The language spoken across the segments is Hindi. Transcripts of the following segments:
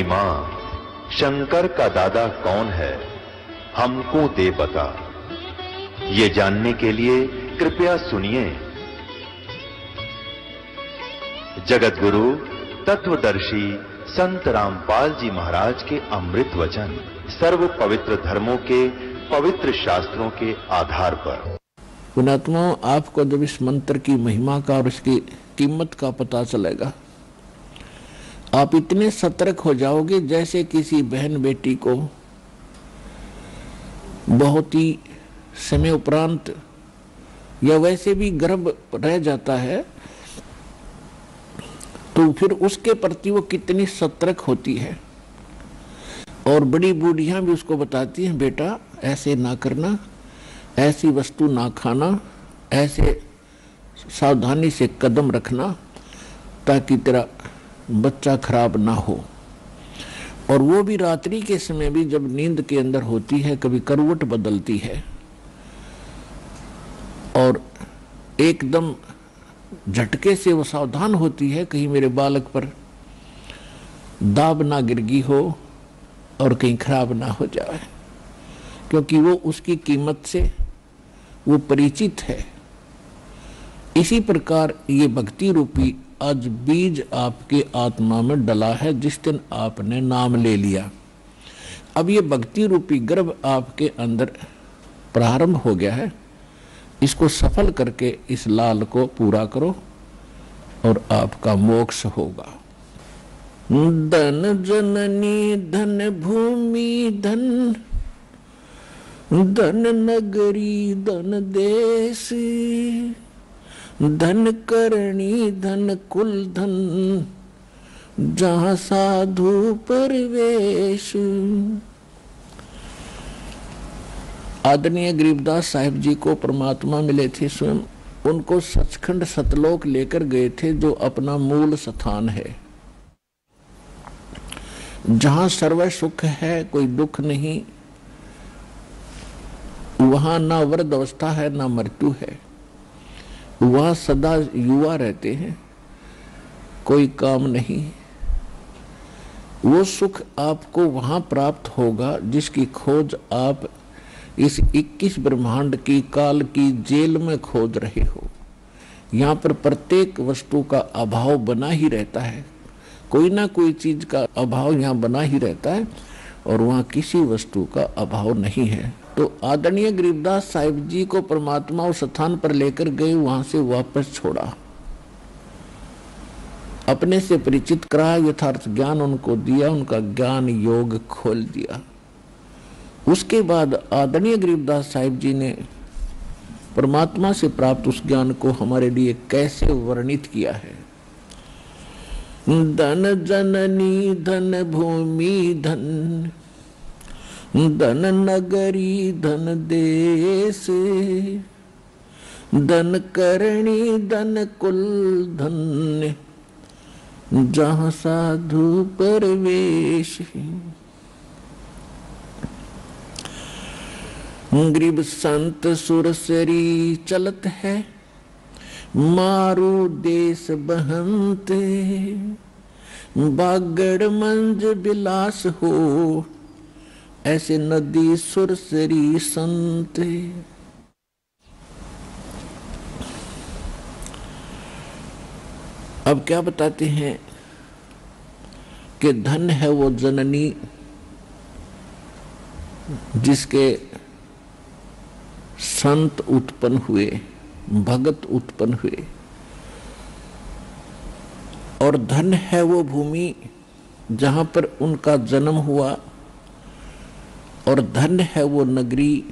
माँ, शंकर का दादा कौन है, हमको दे बता। ये जानने के लिए कृपया सुनिए। जगत गुरु तत्वदर्शी संत रामपाल जी महाराज के अमृत वचन सर्व पवित्र धर्मों के पवित्र शास्त्रों के आधार पर। पुण्यात्माओं, आपको जब इस मंत्र की महिमा का और उसकी कीमत का पता चलेगा, आप इतने सतर्क हो जाओगे जैसे किसी बहन बेटी को बहुत ही समय उपरांत या वैसे भी गर्भ रह जाता है तो फिर उसके प्रति वो कितनी सतर्क होती है। और बड़ी बूढ़ियां भी उसको बताती हैं, बेटा ऐसे ना करना, ऐसी वस्तु ना खाना, ऐसे सावधानी से कदम रखना ताकि तेरा बच्चा खराब ना हो। और वो भी रात्रि के समय भी जब नींद के अंदर होती है, कभी करवट बदलती है और एकदम झटके से वो सावधान होती है, कहीं मेरे बालक पर दाब ना गिरगी हो और कहीं खराब ना हो जाए, क्योंकि वो उसकी कीमत से वो परिचित है। इसी प्रकार ये भक्ति रूपी आज बीज आपके आत्मा में डला है जिस दिन आपने नाम ले लिया। अब ये भक्ति रूपी गर्भ आपके अंदर प्रारंभ हो गया है, इसको सफल करके इस लाल को पूरा करो और आपका मोक्ष होगा। धन जननी धन भूमि धन, धन नगरी धन देश, धन करणी धन कुल धन, जहाँ साधु परवेश। आदरणीय गरीबदास साहिब जी को परमात्मा मिले थे स्वयं, उनको सचखंड सतलोक लेकर गए थे जो अपना मूल स्थान है, जहाँ सर्व सुख है, कोई दुख नहीं, वहां ना वृद्ध अवस्था है ना मृत्यु है, वहां सदा युवा रहते हैं, कोई काम नहीं। वो सुख आपको वहां प्राप्त होगा जिसकी खोज आप इस 21 ब्रह्मांड की काल की जेल में खोज रहे हो। यहाँ पर प्रत्येक वस्तु का अभाव बना ही रहता है, कोई ना कोई चीज का अभाव यहाँ बना ही रहता है और वहाँ किसी वस्तु का अभाव नहीं है। तो आदरणीय गरीबदास साहिब जी को परमात्मा उस स्थान पर लेकर गए, वहां से वापस छोड़ा, अपने से परिचित करा, यथार्थ ज्ञान उनको दिया, उनका ज्ञान योग खोल दिया। उसके बाद आदरणीय गरीबदास साहिब जी ने परमात्मा से प्राप्त उस ज्ञान को हमारे लिए कैसे वर्णित किया है। धन जननी धन भूमि धन, धन नगरी धन देश, धन करणी धन कुल धन, जहाँ साधु परवेश। गरीब संत सुरसरी चलत है, मारू देश बहंत, बागड़ मंज बिलास हो, ऐसे नदी सुरसरी संत। अब क्या बताते हैं कि धन है वो जननी जिसके संत उत्पन्न हुए, भगत उत्पन्न हुए, और धन है वो भूमि जहां पर उनका जन्म हुआ, और धन है वो नगरी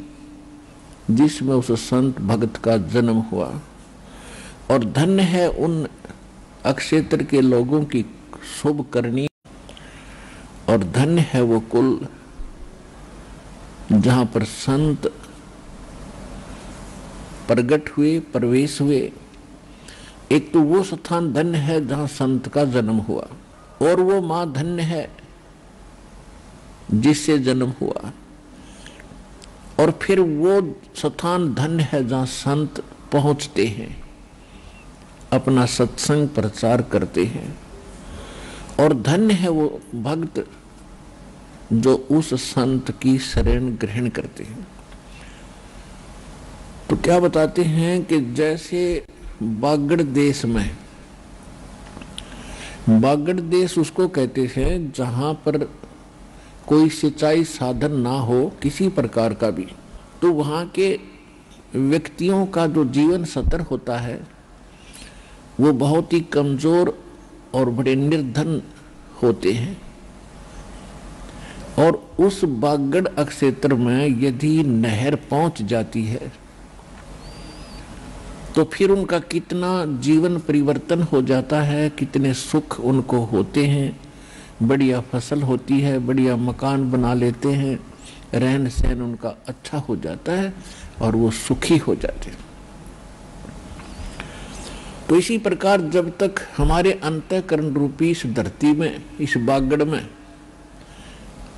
जिसमें उस संत भगत का जन्म हुआ, और धन है उन अक्षेत्र के लोगों की शुभ करनी, और धन है वो कुल जहां पर संत प्रगट हुए, प्रवेश हुए। एक तो वो स्थान धन्य है जहां संत का जन्म हुआ, और वो मां धन्य है जिससे जन्म हुआ, और फिर वो स्थान धन्य है जहां संत पहुंचते हैं, अपना सत्संग प्रचार करते हैं, और धन्य है वो भक्त जो उस संत की शरण ग्रहण करते हैं। तो क्या बताते हैं कि जैसे बागड़ देश में, बागड़ देश उसको कहते हैं जहां पर कोई सिंचाई साधन ना हो किसी प्रकार का भी, तो वहां के व्यक्तियों का जो जीवन स्तर होता है वो बहुत ही कमजोर और बड़े निर्धन होते हैं। और उस बागड़ क्षेत्र में यदि नहर पहुंच जाती है तो फिर उनका कितना जीवन परिवर्तन हो जाता है, कितने सुख उनको होते हैं। बढ़िया फसल होती है, बढ़िया मकान बना लेते हैं, रहन सहन उनका अच्छा हो जाता है और वो सुखी हो जाते हैं। तो इसी प्रकार जब तक हमारे अंतःकरण रूपी इस धरती में, इस बागड़ में,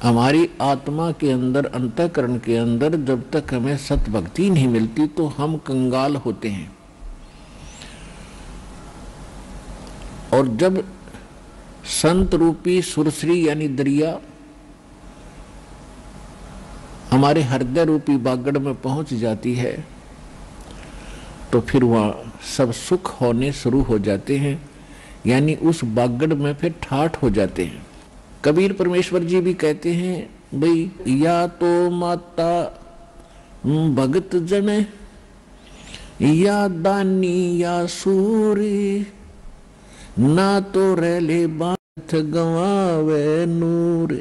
हमारी आत्मा के अंदर, अंतःकरण के अंदर जब तक हमें सत भक्ति नहीं मिलती तो हम कंगाल होते हैं। और जब संत रूपी सुरसरी यानी दरिया हमारे हृदय रूपी बागड़ में पहुंच जाती है तो फिर वहां सब सुख होने शुरू हो जाते हैं, यानी उस बागड़ में फिर ठाठ हो जाते हैं। कबीर परमेश्वर जी भी कहते हैं भाई, या तो माता भगत जन, या दानी या सूरी, ना तो रहले बात गवावे नूर।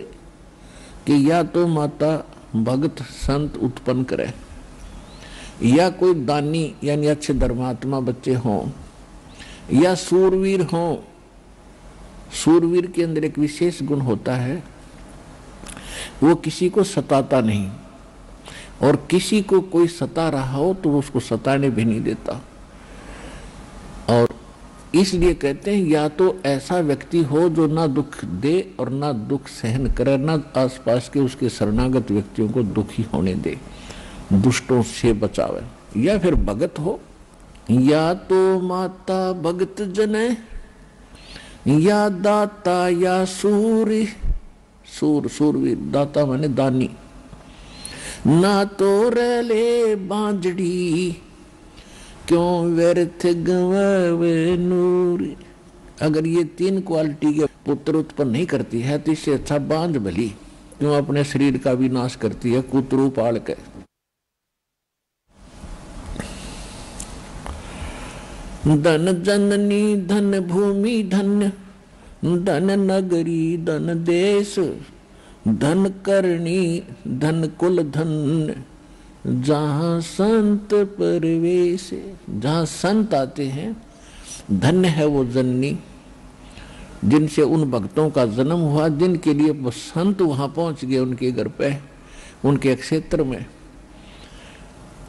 कि या तो माता भगत संत उत्पन्न करे, या कोई दानी यानी अच्छे धर्मात्मा बच्चे हों, या सूरवीर हों। सूरवीर के अंदर एक विशेष गुण होता है, वो किसी को सताता नहीं, और किसी को कोई सता रहा हो तो वो उसको सताने भी नहीं देता। और इसलिए कहते हैं या तो ऐसा व्यक्ति हो जो ना दुख दे और ना दुख सहन करे, ना आसपास के उसके शरणागत व्यक्तियों को दुखी होने दे, दुष्टों से बचावे। या फिर भगत हो, या तो माता भगत जने, या दाता या सूरी। सूरवीर, दाता माने दानी। ना तो रहले बांजड़ी, क्यों व्यर्थ गवावे नूर। अगर ये तीन क्वालिटी के पुत्र उत्पन्न नहीं करती है तो इससे अच्छा बांझ भली क्यों अपने शरीर का विनाश करती है कुतरू पाल के। धन जननी धन भूमि धन्य, धन नगरी धन देश, धन करणी धन कुल धन, जहाँ संत परवेश। जहाँ संत आते हैं, धन्य है वो जननी जिनसे उन भक्तों का जन्म हुआ, जिनके लिए वो संत वहां पहुंच गए उनके घर पे, उनके क्षेत्र में।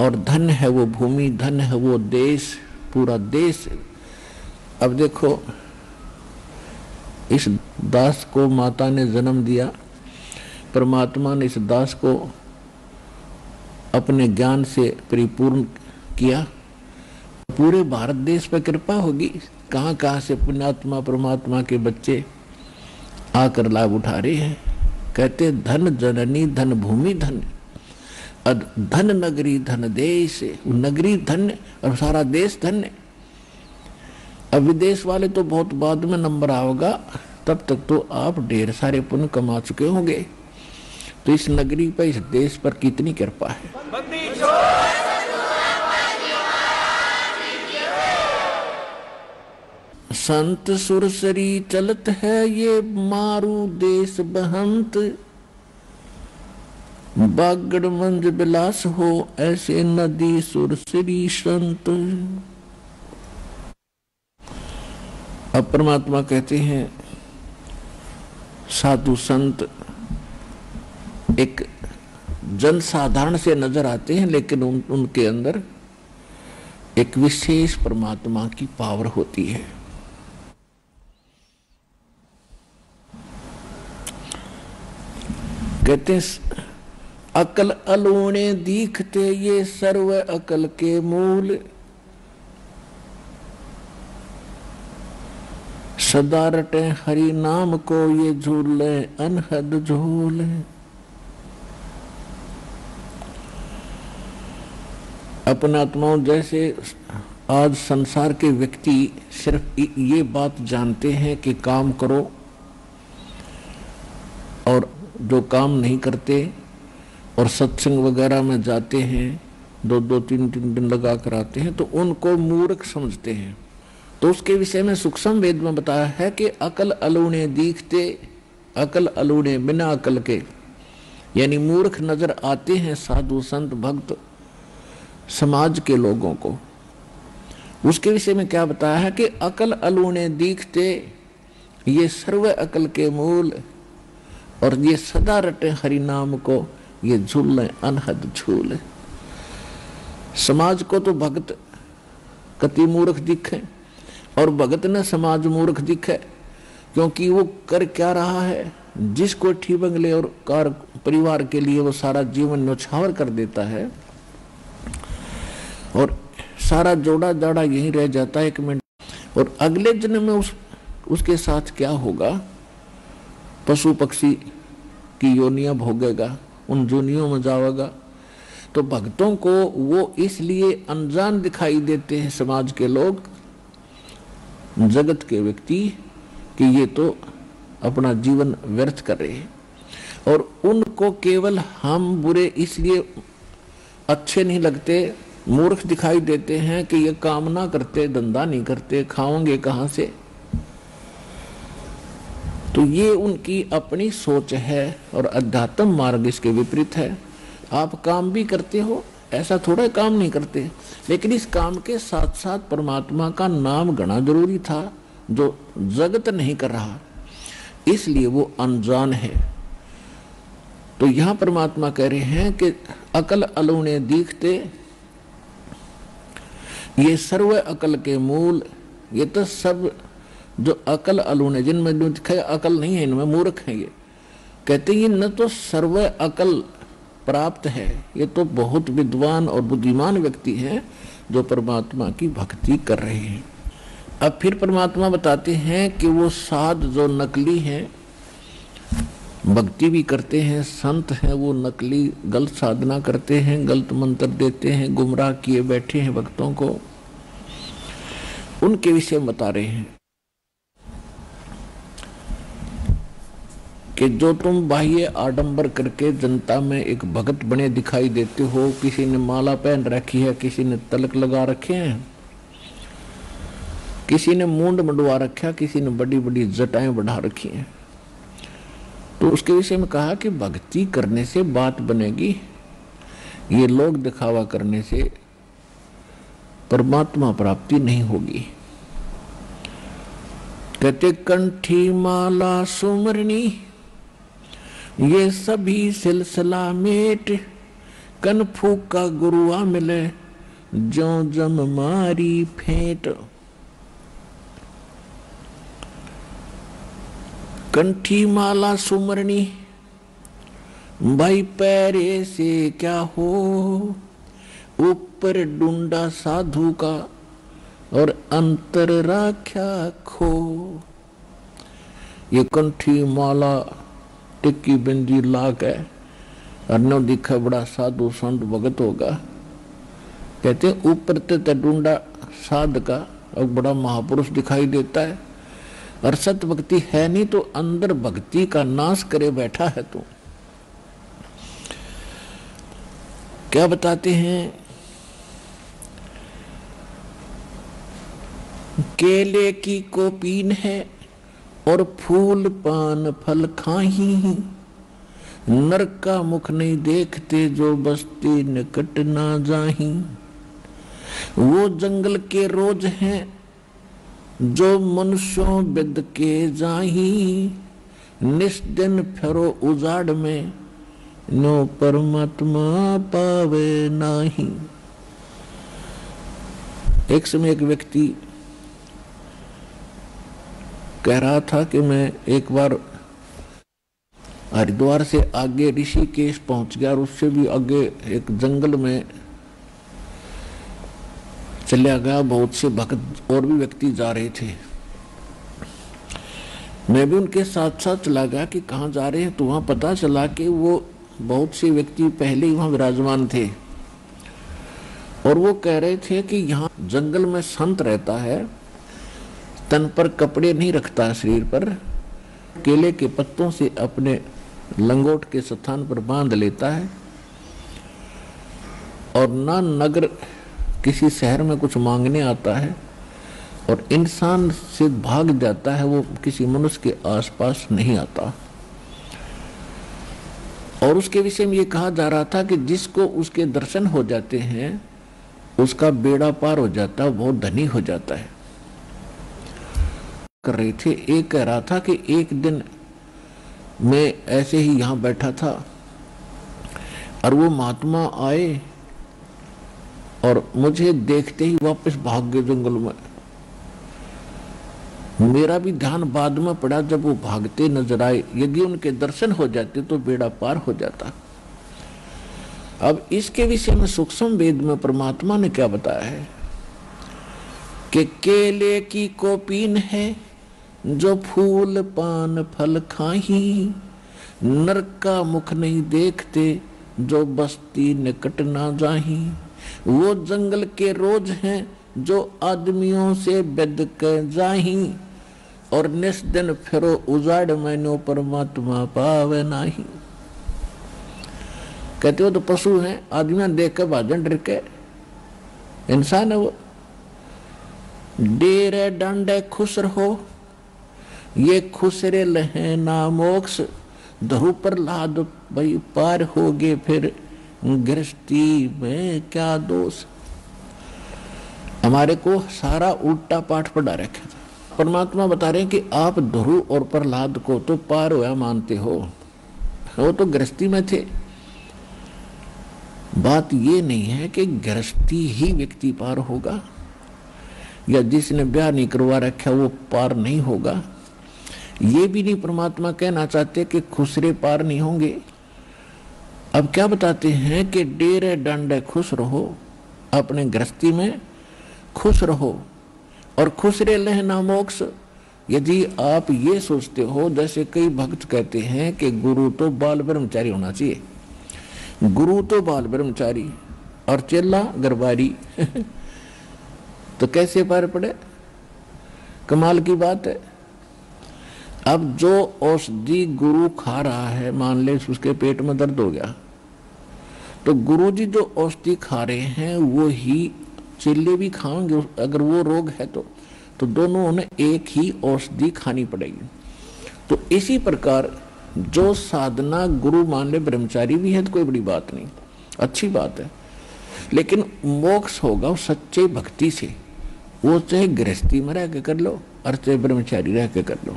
और धन्य है वो भूमि, धन्य है वो देश, पूरा देश। अब देखो, इस दास को माता ने जन्म दिया, परमात्मा ने इस दास को अपने ज्ञान से परिपूर्ण किया। पूरे भारत देश पर कृपा होगी, कहां कहां से पुण्यात्मा परमात्मा के बच्चे आकर लाभ उठा रहे हैं। कहते धन जननी धन भूमि धन, धन नगरी धन देश। नगरी धन्य और सारा देश धन्य। अब विदेश वाले तो बहुत बाद में नंबर आओगा, तब तक तो आप ढेर सारे पुण्य कमा चुके होंगे। तो इस नगरी पर, इस देश पर कितनी कृपा है। संत सुरसरी चलत है ये मारू देश बहंत, बागड़ मंज बिलास हो ऐसे नदी सुरसरी संत। अब परमात्मा कहते हैं साधु संत एक जनसाधारण से नजर आते हैं, लेकिन उनके अंदर एक विशेष परमात्मा की पावर होती है। कहते अकल अलूणे दिखते ये सर्व अकल के मूल, सदा रटे हरि नाम को ये झूले अनहद झूले। अपने आत्माओं जैसे आज संसार के व्यक्ति सिर्फ ये बात जानते हैं कि काम करो, और जो काम नहीं करते और सत्संग वगैरह में जाते हैं, 2-2 3-3 दिन लगा कर आते हैं, तो उनको मूर्ख समझते हैं। तो उसके विषय में सूक्ष्म वेद में बताया है कि अकल अलूने दीखते, अकल अलूने बिना अकल के, यानी मूर्ख नजर आते हैं साधु संत भक्त समाज के लोगों को। उसके विषय में क्या बताया है कि अकल अलूने दीखते, ये सर्व अकल के मूल, और ये सदा रटे हरि नाम को ये झूले अनहद झूले। समाज को तो भक्त कति मूर्ख दिखे और भगत ने समाज मूर्ख दिखे, क्योंकि वो कर क्या रहा है, जिस कोठी बंगले और कार परिवार के लिए वो सारा जीवन न्यौछावर कर देता है और सारा जोड़ा जाड़ा यहीं रह जाता है 1 मिनट, और अगले जन्म में उसके साथ क्या होगा, पशु पक्षी की योनियां भोगेगा, उन जोनियों में जाएगा। तो भक्तों को वो इसलिए अनजान दिखाई देते हैं समाज के लोग, जगत के व्यक्ति, कि ये तो अपना जीवन व्यर्थ कर रहे हैं, और उनको केवल हम बुरे इसलिए अच्छे नहीं लगते, मूर्ख दिखाई देते हैं कि ये काम ना करते, धंधा नहीं करते, खाओगे कहां से। तो ये उनकी अपनी सोच है और अध्यात्म मार्ग इसके विपरीत है। आप काम भी करते हो, ऐसा थोड़ा काम नहीं करते, लेकिन इस काम के साथ साथ परमात्मा का नाम गणा जरूरी था, जो जगत नहीं कर रहा, इसलिए वो अनजान है। तो यहां परमात्मा कह रहे हैं कि अकल अलूने दीखते, ये सर्व अकल के मूल, ये तो सब जो अकल अलूने, जिनमें दिखाए अकल नहीं है, इनमें मूर्ख है। ये कहते हैं न तो सर्व अकल प्राप्त है, ये तो बहुत विद्वान और बुद्धिमान व्यक्ति हैं जो परमात्मा की भक्ति कर रहे हैं। अब फिर परमात्मा बताते हैं कि वो साध जो नकली हैं, भक्ति भी करते हैं, संत हैं, वो नकली गलत साधना करते हैं, गलत मंत्र देते हैं, गुमराह किए बैठे हैं भक्तों को, उनके विषय में बता रहे हैं कि जो तुम बाह्य आडंबर करके जनता में एक भगत बने दिखाई देते हो, किसी ने माला पहन रखी है, किसी ने तिलक लगा रखे हैं, किसी ने मूंड मंडवा रखा, किसी ने बड़ी बड़ी जटाएं बढ़ा रखी हैं, तो उसके विषय में कहा कि भक्ति करने से बात बनेगी, ये लोग दिखावा करने से परमात्मा प्राप्ति नहीं होगी। कहते कंठी माला सुमरनी ये सभी सिलसिला मेट, कन फूका गुरुआ मिले जो जम मारी फेंट। कंठी माला सुमरनी, भाई पैरे से क्या हो, ऊपर डूंडा साधु का और अंतर राख्या खो। ये कंठी माला टिक्की बिंदी लाख है, और न दिखा बड़ा साधु संत भगत होगा। कहते ऊपर ते डूंडा साध का और बड़ा महापुरुष दिखाई देता है, और सत भक्ति है नहीं, तो अंदर भक्ति का नाश करे बैठा है। तो क्या बताते हैं, केले की कोपीन है और फूल पान फल खाही, नर का मुख नहीं देखते जो बस्ती निकट ना जाही। वो जंगल के रोज हैं जो मनुष्यों बिद के जाही, निस्दिन फिरो उजाड़ में नो परमात्मा पावे नाही। एक समय एक व्यक्ति कह रहा था कि मैं एक बार हरिद्वार से आगे ऋषिकेश पहुंच गया, और उससे भी आगे एक जंगल में चला गया। बहुत से भक्त और भी व्यक्ति जा रहे थे। मैं भी उनके साथ साथ चला गया कि कहाँ जा रहे हैं, तो वहाँ पता चला कि वो बहुत से व्यक्ति पहले ही वहाँ विराजमान थे और वो कह रहे थे कि यहाँ जंगल में संत रहता है, तन पर कपड़े नहीं रखता, शरीर पर केले के पत्तों से अपने लंगोट के स्थान पर बांध लेता है और ना नगर किसी शहर में कुछ मांगने आता है और इंसान से भाग जाता है, वो किसी मनुष्य के आसपास नहीं आता। और उसके विषय में ये कहा जा रहा था कि जिसको उसके दर्शन हो जाते हैं उसका बेड़ा पार हो जाता है, बहुत धनी हो जाता है। कर रहे थे, एक कह रहा था कि एक दिन मैं ऐसे ही यहाँ बैठा था और वो महात्मा आए और मुझे देखते ही वापस भाग गए जंगल में। मेरा भी ध्यान बाद में पड़ा जब वो भागते नजर आए, यदि उनके दर्शन हो जाते तो बेड़ा पार हो जाता। अब इसके विषय में सूक्ष्म वेद में परमात्मा ने क्या बताया है कि केले की कोपीन है जो फूल पान फल खाही, नरक का मुख नहीं देखते जो बस्ती निकट ना जाही। वो जंगल के रोज हैं जो आदमियों से बेद के जाही, और निस दिन फिरो उजाड़ मैनो परमात्मा पावे नाही। कहते हो तो पशु हैं, आदमियां देख के भाजन डर के, इंसान है वो। डेरे डांडे खुश रहो ये खुसरे लहे ना मोक्ष, धरु पर लाद भाई पार होगे फिर गृहस्थी में क्या दोष। हमारे को सारा उल्टा पाठ पढ़ा रखा था। परमात्मा बता रहे हैं कि आप ध्रुव और प्रहलाद को तो पार हुआ मानते हो, वो तो गृहस्थी में थे। बात ये नहीं है कि गृहस्थी ही व्यक्ति पार होगा या जिसने ब्याह नहीं करवा रखा वो पार नहीं होगा। ये भी नहीं परमात्मा कहना चाहते कि खुसरे पार नहीं होंगे। अब क्या बताते हैं कि डेरे डंडे खुश रहो, अपने गृहस्थी में खुश रहो और खुसरे लहना मोक्ष। यदि आप ये सोचते हो, जैसे कई भक्त कहते हैं कि गुरु तो बाल ब्रह्मचारी होना चाहिए, गुरु तो बाल ब्रह्मचारी और चेला गरबारी तो कैसे पार पड़े? कमाल की बात है। अब जो औषधि गुरु खा रहा है, मान ले उसके पेट में दर्द हो गया, तो गुरु जी जो औषधि खा रहे हैं वो ही चेले भी खाएंगे। अगर वो रोग है तो दोनों उन्हें एक ही औषधि खानी पड़ेगी। तो इसी प्रकार जो साधना गुरु मान ले ब्रह्मचारी भी है तो कोई बड़ी बात नहीं, अच्छी बात है, लेकिन मोक्ष होगा सच्चे भक्ति से। वो चाहे गृहस्थी में रह के कर लो और चाहे ब्रह्मचारी रह के कर लो।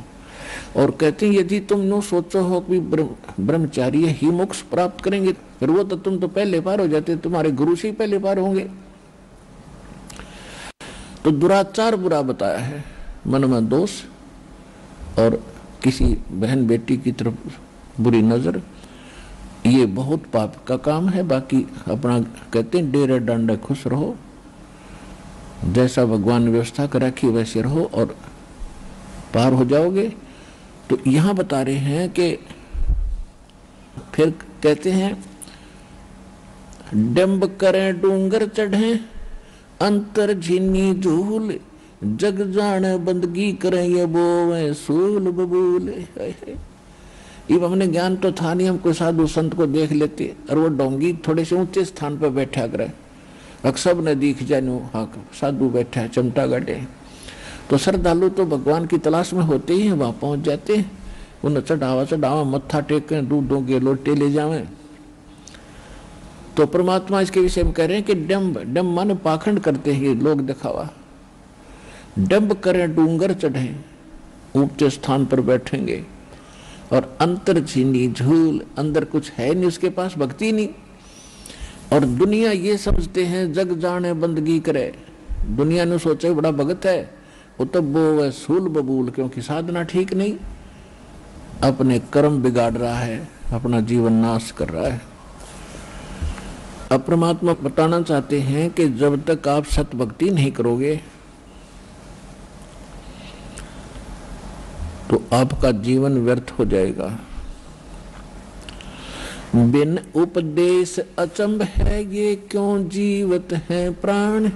और कहते हैं यदि तुम नो सोचो हो कि ब्रह्मचारी ही मोक्ष प्राप्त करेंगे, फिर वो तो तुम तो पहले पार हो जाते, तुम्हारे गुरु से ही पहले पार होंगे। तो दुराचार बुरा बताया है, मन में दोष और किसी बहन बेटी की तरफ बुरी नजर, ये बहुत पाप का काम है। बाकी अपना कहते हैं डेरे डंडे खुश रहो, जैसा भगवान ने व्यवस्था कर रखी वैसे रहो और पार हो जाओगे। तो यहां बता रहे हैं कि फिर कहते हैं डंब करें डूंगर चढ़े अंतर झीनी झूल, जग जाने बंदगी करें ये बोवे सूल बबूल। अब हमने ज्ञान तो था नहीं, हम कोई साधु संत को देख लेते और वो डोंगी थोड़े से ऊंचे स्थान पर बैठा करे, सब ने दिख जानो हाँ साधु बैठा है चमटा गटे। तो श्रद्धालु तो भगवान की तलाश में होते ही हैं, वहां पहुंच जाते हैं, उन्हें चढ़ावा मत्था टेके दूधों के लोटे ले जावे। तो परमात्मा इसके विषय में कह रहे हैं कि डम्ब मन पाखंड करते हैं लोग दिखावा, डम्ब करें डूंगर चढ़े ऊंचे स्थान पर बैठेंगे और अंतर झीनी झूल, अंदर कुछ है नहीं, उसके पास भक्ति नहीं। और दुनिया ये समझते हैं जग जाने बंदगी करे, दुनिया ने सोचा बड़ा भगत है वो तो वो सूल बबूल, क्योंकि साधना ठीक नहीं, अपने कर्म बिगाड़ रहा है, अपना जीवन नाश कर रहा है। अब परमात्मा बताना चाहते हैं कि जब तक आप सत भक्ति नहीं करोगे तो आपका जीवन व्यर्थ हो जाएगा। बिन उपदेश अचंभ है, ये क्यों जीवत है प्राण।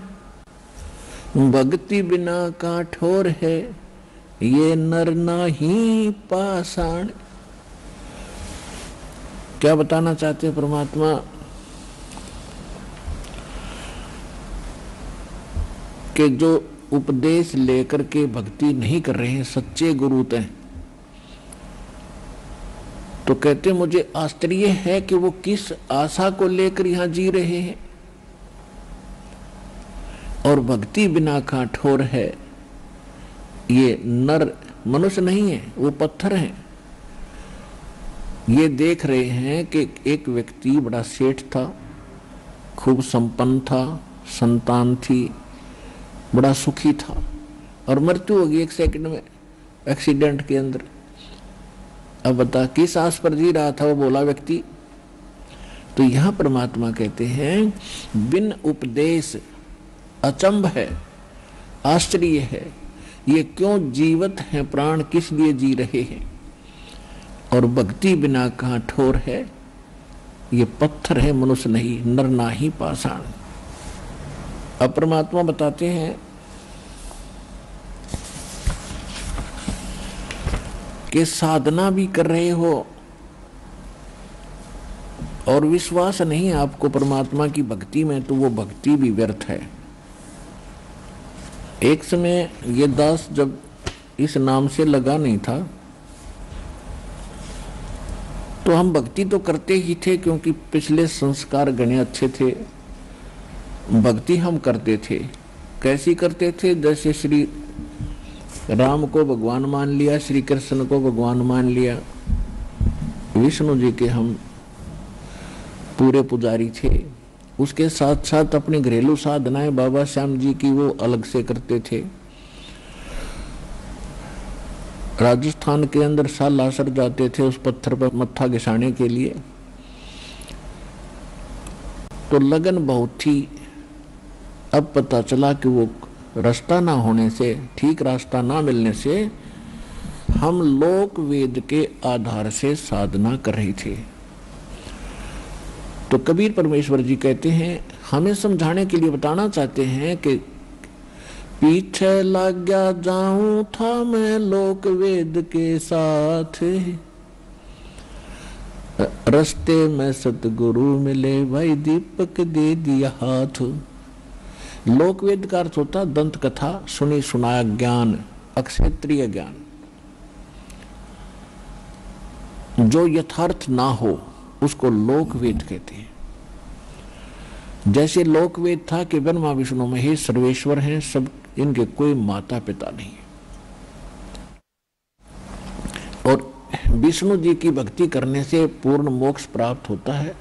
भक्ति बिना काठोर है, ये नर नाही पाषाण। क्या बताना चाहते हैं परमात्मा? कि जो उपदेश लेकर के भक्ति नहीं कर रहे हैं, सच्चे गुरु हैं, तो कहते मुझे आश्चर्य है कि वो किस आशा को लेकर यहां जी रहे हैं। और भक्ति बिना काठोर है, ये नर मनुष्य नहीं है, वो पत्थर हैं। ये देख रहे हैं कि एक व्यक्ति बड़ा सेठ था, खूब संपन्न था, संतान थी, बड़ा सुखी था, और मृत्यु हो गई 1 सेकंड में एक्सीडेंट के अंदर। अब बता किस आस पर जी रहा था वो बोला व्यक्ति। तो यहां परमात्मा कहते हैं बिन उपदेश अचंभ है, आश्चर्य है, ये क्यों जीवत है प्राण, किस लिए जी रहे हैं। और भक्ति बिना काठोर है, ये पत्थर है, मनुष्य नहीं, नर नाही पाषाण। अब परमात्मा बताते हैं कि साधना भी कर रहे हो और विश्वास नहीं आपको परमात्मा की भक्ति में, तो वो भक्ति भी व्यर्थ है। एक समय ये दास जब इस नाम से लगा नहीं था, तो हम भक्ति तो करते ही थे, क्योंकि पिछले संस्कार घने अच्छे थे। भक्ति हम करते थे, कैसी करते थे? जैसे श्री राम को भगवान मान लिया, श्री कृष्ण को भगवान मान लिया, विष्णु जी के हम पूरे पुजारी थे। उसके साथ साथ अपनी घरेलू साधनाएं बाबा श्याम जी की वो अलग से करते थे। राजस्थान के अंदर सालासर जाते थे उस पत्थर पर मत्था घिसाने के लिए, तो लगन बहुत थी। अब पता चला कि वो रास्ता ना होने से, ठीक रास्ता ना मिलने से, हम लोक वेद के आधार से साधना कर रहे थे। तो कबीर परमेश्वर जी कहते हैं, हमें समझाने के लिए बताना चाहते हैं कि पीछे लग गया जाऊं था मैं लोक वेद के साथ, रास्ते में सतगुरु मिले भाई दीपक दे दिया हाथ। लोकवेद का अर्थ होता दंत कथा, सुनी सुनाया ज्ञान, अक्षेत्रीय ज्ञान। जो यथार्थ ना हो उसको लोकवेद कहते हैं। जैसे लोकवेद था कि ब्रह्मा विष्णु महेश सर्वेश्वर हैं, सब इनके कोई माता पिता नहीं है, और विष्णु जी की भक्ति करने से पूर्ण मोक्ष प्राप्त होता है।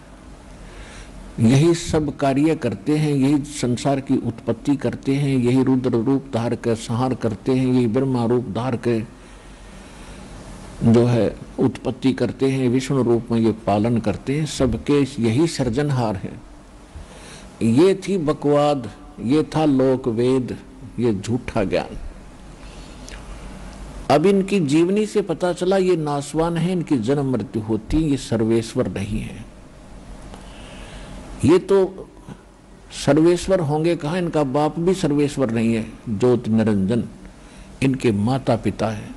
यही सब कार्य करते हैं, यही संसार की उत्पत्ति करते हैं, यही रुद्र रूप धार कर संहार करते हैं, यही ब्रह्मा रूप धार कर जो है उत्पत्ति करते हैं, विष्णु रूप में ये पालन करते हैं। सबके यही सृजनहार है। ये थी बकवाद, ये था लोक वेद, ये झूठा ज्ञान। अब इनकी जीवनी से पता चला ये नासवान है, इनकी जन्म मृत्यु होती, ये सर्वेश्वर नहीं है। ये तो सर्वेश्वर होंगे कहाँ, इनका बाप भी सर्वेश्वर नहीं है, ज्योति निरंजन इनके माता पिता है।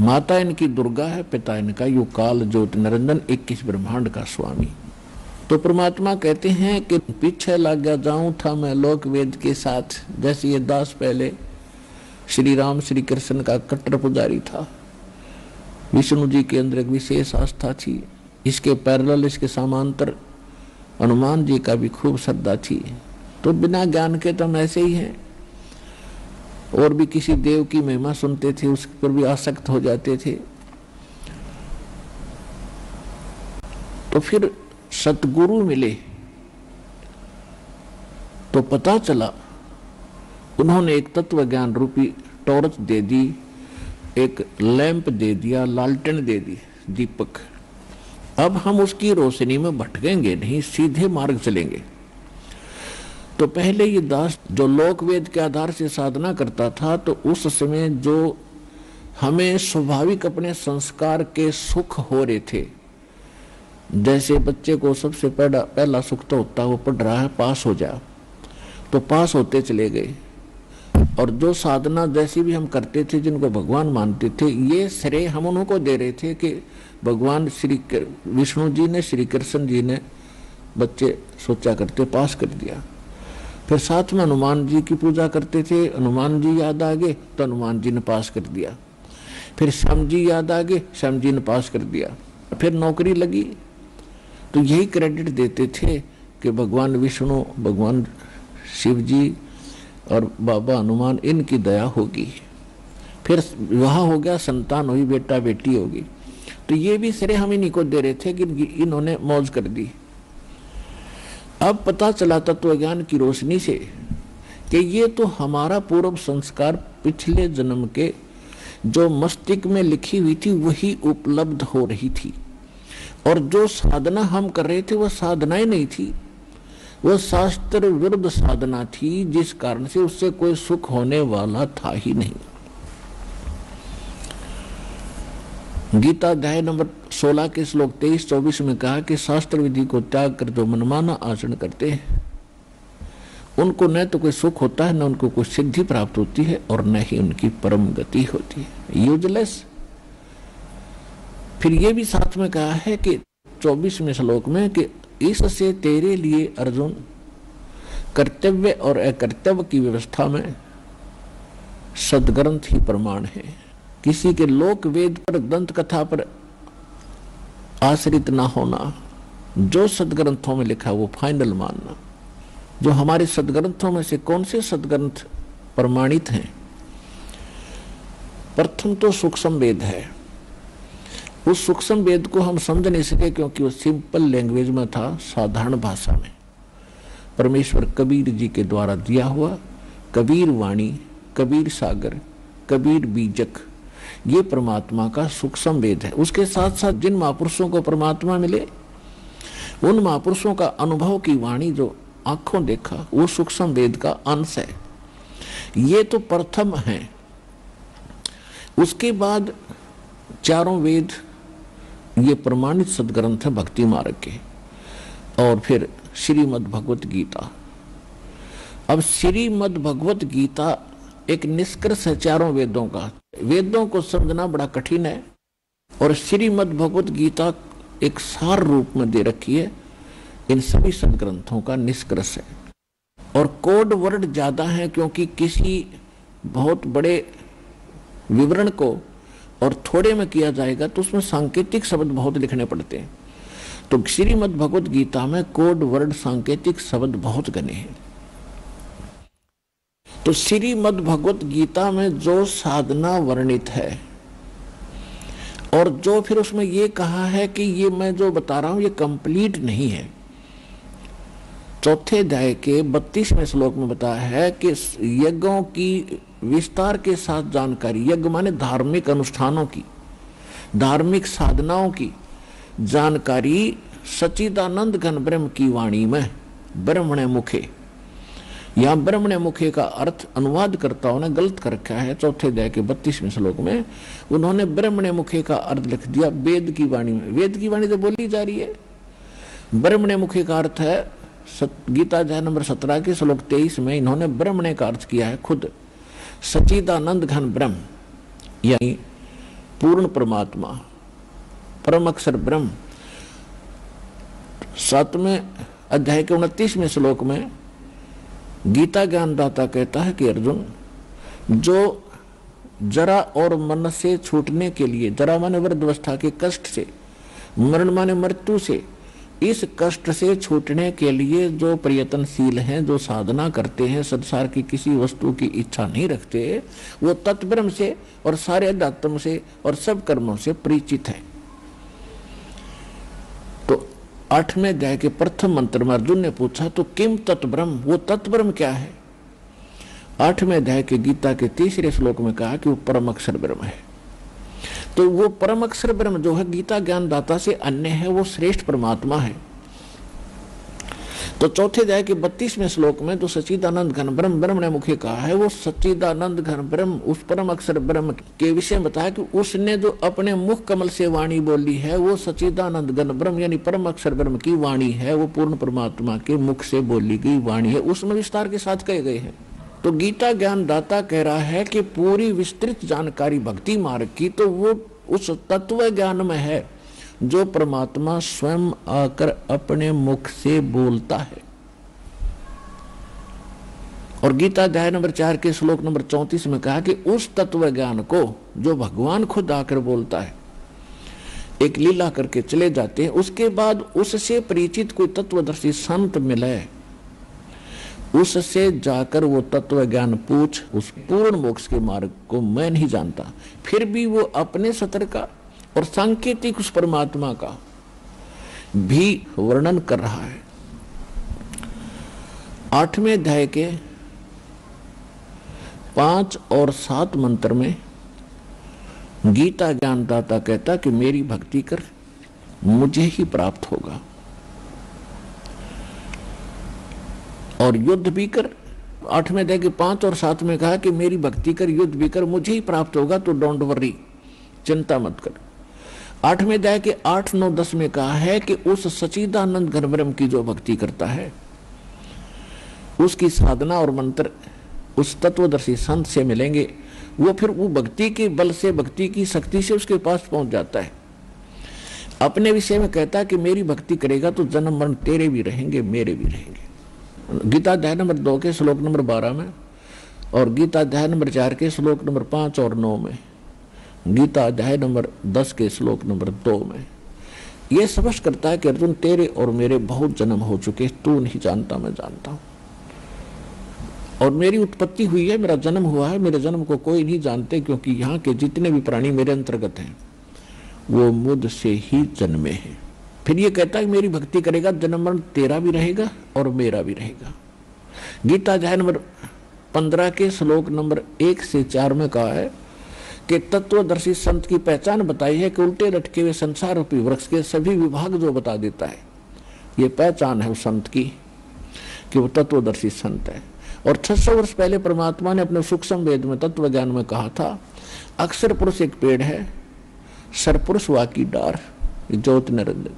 माता इनकी दुर्गा है, पिता इनका युकाल ज्योति निरंजन 21 ब्रह्मांड का स्वामी। तो परमात्मा कहते हैं कि पीछे लग गया जाऊं था मैं लोक वेद के साथ। जैसे ये दास पहले श्री राम श्री कृष्ण का कट्टर पुजारी था, विष्णु जी के अंदर एक विशेष आस्था थी, इसके पैरेलल, इसके समांतर हनुमान जी का भी खूब श्रद्धा थी। तो बिना ज्ञान के तो हम ऐसे ही हैं, और भी किसी देव की महिमा सुनते थे, उस पर भी आसक्त हो जाते थे। तो फिर सतगुरु मिले तो पता चला, उन्होंने एक तत्व ज्ञान रूपी टॉर्च दे दी, एक लैंप दे दिया, लालटेन दे दी, दीपक। अब हम उसकी रोशनी में भटकेंगे नहीं, सीधे मार्ग चलेंगे। तो पहले ये दास जो लोक वेद के आधार से साधना करता था, तो उस समय जो हमें स्वाभाविक अपने संस्कार के सुख हो रहे थे। जैसे बच्चे को सबसे पहला सुख तो होता है वो पढ़ रहा है, पास हो जा, तो पास होते चले गए। और जो साधना जैसी भी हम करते थे, जिनको भगवान मानते थे, ये श्रेय हम उनको दे रहे थे कि भगवान श्री विष्णु जी ने, श्री कृष्ण जी ने बच्चे सोचा करते पास कर दिया। फिर साथ में हनुमान जी की पूजा करते थे, हनुमान जी याद आ गए तो हनुमान जी ने पास कर दिया। फिर श्याम जी याद आ गए, श्याम जी ने पास कर दिया। फिर नौकरी लगी तो यही क्रेडिट देते थे कि भगवान विष्णु, भगवान शिव जी और बाबा हनुमान, इनकी दया होगी। फिर विवाह हो गया, संतान हुई, बेटा बेटी होगी, तो ये भी श्रेय हम इन्हीं को दे रहे थे कि इन्होंने मौज कर दी। अब पता चला तत्वज्ञान की रोशनी से कि ये तो हमारा पूर्व संस्कार, पिछले जन्म के जो मस्तिष्क में लिखी हुई थी वही उपलब्ध हो रही थी। और जो साधना हम कर रहे थे वह साधनाएं नहीं थी, वह शास्त्र विरुद्ध साधना थी, जिस कारण से उससे कोई सुख होने वाला था ही नहीं। गीता अध्याय नंबर 16 के श्लोक 23-24 में कहा कि शास्त्र विधि को त्याग कर जो मनमाना आचरण करते हैं उनको न तो कोई सुख होता है, न उनको कोई सिद्धि प्राप्त होती है, और न ही उनकी परम गति होती है, यूजलेस। फिर ये भी साथ में कहा है कि 24वें श्लोक में कि इससे तेरे लिए अर्जुन कर्तव्य और अकर्तव्य की व्यवस्था में सदग्रंथ ही प्रमाण है। किसी के लोक वेद पर, दंत कथा पर आश्रित ना होना, जो सदग्रंथों में लिखा वो फाइनल मानना। जो हमारे सदग्रंथों में से कौन से सदग्रंथ प्रमाणित हैं? प्रथम तो सूक्ष्म वेद है। उस सूक्ष्म वेद को हम समझ नहीं सके क्योंकि वो सिंपल लैंग्वेज में था, साधारण भाषा में। परमेश्वर कबीर जी के द्वारा दिया हुआ कबीर वाणी, कबीर सागर, कबीर बीजक, ये परमात्मा का सूक्ष्म वेद है। उसके साथ साथ जिन महापुरुषों को परमात्मा मिले उन महापुरुषों का अनुभव की वाणी जो आंखों देखा वो सूक्ष्म वेद का अंश है। ये तो प्रथम है। उसके बाद चारों वेद ये प्रमाणित सदग्रंथ है भक्ति मार्ग के। और फिर श्रीमद् भगवत गीता। अब श्रीमद् भगवत गीता एक निष्कर्ष है चारों वेदों का। वेदों को समझना बड़ा कठिन है और श्रीमद् भगवत गीता एक सार रूप में दे रखी है, इन सभी सदग्रंथों का निष्कर्ष है। और कोड वर्ड ज्यादा है क्योंकि किसी बहुत बड़े विवरण को और थोड़े में किया जाएगा तो उसमें सांकेतिक शब्द बहुत लिखने पड़ते हैं। तो श्रीमद् भगवत गीता में कोड वर्ड सांकेतिक शब्द बहुत घने हैं। तो श्रीमद् भगवत गीता में जो साधना वर्णित है और जो फिर उसमें ये कहा है कि ये मैं जो बता रहा हूं ये कंप्लीट नहीं है। चौथे अध्याय के 32वें श्लोक में बताया है कि यज्ञों की विस्तार के साथ जानकारी, यज्ञ माने धार्मिक अनुष्ठानों की, धार्मिक साधनाओं की जानकारी सच्चिदानंद घन ब्रह्म की वाणी में ब्रह्मणे मुखे। यहां ब्रह्मणे मुखे का अर्थ अनुवादकर्ताओं ने गलत कर रखा है। चौथे अध्याय के 32वें श्लोक में उन्होंने ब्रह्मणे मुखे का अर्थ लिख दिया वेद की वाणी में। वेद की वाणी तो बोली जा रही है, ब्रह्मणे मुखे का अर्थ है गीता अध्याय नंबर 17 के श्लोक 23 में इन्होंने ब्रह्मणे का अर्थ किया है खुद सच्चिदानंद घन ब्रह्म, यानी पूर्ण परमात्मा, परम अक्षर ब्रह्म। 7वें अध्याय के 29वें श्लोक में गीता ज्ञानदाता कहता है कि अर्जुन, जो जरा और मन से छूटने के लिए, जरा माने वृद्धावस्था के कष्ट से, मरण माने मृत्यु से, इस कष्ट से छूटने के लिए जो प्रयत्नशील हैं, जो साधना करते हैं, संसार की किसी वस्तु की इच्छा नहीं रखते, वो तत्ब्रह्म से और सारे अध्यात्म से और सब कर्मों से परिचित है। तो 8वें अध्याय के प्रथम मंत्र में अर्जुन ने पूछा तो किम तत्ब्रह्म, वो तत्ब्रह्म क्या है? 8वें अध्याय के गीता के 3रे श्लोक में कहा कि वो परम अक्षर ब्रह्म है। तो वो परम अक्षर ब्रह्म जो है गीता ज्ञानदाता से अन्य है, वो श्रेष्ठ परमात्मा है। तो चौथे अध्याय के 32वें श्लोक में जो सच्चिदानंद घन ब्रह्म ब्रह्म ने मुखे कहा है, वो सच्चिदानंद घन ब्रह्म उस परम अक्षर ब्रह्म के विषय में बताया कि उसने जो अपने मुख कमल से वाणी बोली है, वो सच्चिदानंद घन ब्रह्म यानी परम अक्षर ब्रह्म की वाणी है, वो पूर्ण परमात्मा के मुख से बोली गई वाणी है। उसमें विस्तार के साथ कहे गए हैं। तो गीता ज्ञान दाता कह रहा है कि पूरी विस्तृत जानकारी भक्ति मार्ग की तो वो उस तत्व ज्ञान में है जो परमात्मा स्वयं आकर अपने मुख से बोलता है। और गीता अध्याय नंबर 4 के श्लोक नंबर 34 में कहा कि उस तत्व ज्ञान को जो भगवान खुद आकर बोलता है, एक लीला करके चले जाते हैं, उसके बाद उससे परिचित कोई तत्वदर्शी संत मिले, उससे जाकर वो तत्व ज्ञान पूछ, उस पूर्ण मोक्ष के मार्ग को मैं नहीं जानता, फिर भी वो अपने सतर का और सांकेतिक उस परमात्मा का भी वर्णन कर रहा है। 8वें अध्याय के 5 और 7 मंत्र में गीता ज्ञानदाता कहता कि मेरी भक्ति कर, मुझे ही प्राप्त होगा, और युद्ध भी कर। 8वें अध्याय के 5 और 7 में कहा कि मेरी भक्ति कर, युद्ध भी कर, मुझे ही प्राप्त होगा, तो डोंट वरी, चिंता मत कर। 8वें अध्याय के 8, 9, 10 में कहा है कि उस सच्चिदानंद घन ब्रह्म की जो भक्ति करता है, उसकी साधना और मंत्र उस तत्वदर्शी संत से मिलेंगे, वो फिर वो भक्ति के बल से, भक्ति की शक्ति से उसके पास पहुंच जाता है। अपने विषय में कहता है कि मेरी भक्ति करेगा तो जन्म मरण तेरे भी रहेंगे, मेरे भी रहेंगे। गीता अध्याय नंबर 2 के श्लोक नंबर 12 में, और गीता अध्याय नंबर 4 के श्लोक नंबर 5 और 9 में, गीता अध्याय नंबर 10 के श्लोक नंबर 2 में यह स्पष्ट करता है कि अर्जुन, तेरे और मेरे बहुत जन्म हो चुके, तू नहीं जानता, मैं जानता हूं, और मेरी उत्पत्ति हुई है, मेरा जन्म हुआ है, मेरे जन्म को कोई नहीं जानते, क्योंकि यहाँ के जितने भी प्राणी मेरे अंतर्गत हैं वो मुझसे ही जन्मे हैं। फिर ये कहता है मेरी भक्ति करेगा, जन्म मरण तेरा भी रहेगा और मेरा भी रहेगा। गीता अध्याय नंबर 15 के श्लोक नंबर 1 से 4 में कहा है कि तत्वदर्शी संत की पहचान बताई है कि उल्टे लटके हुए संसार रूपी वृक्ष के सभी विभाग जो बता देता है, ये पहचान है उस संत की कि वो तत्वदर्शी संत है। और 600 वर्ष पहले परमात्मा ने अपने सूक्ष्म वेद में तत्व ज्ञान में कहा था, अक्षर पुरुष एक पेड़ है, सरपुरुष वाकी डार, ज्योत निरंजन,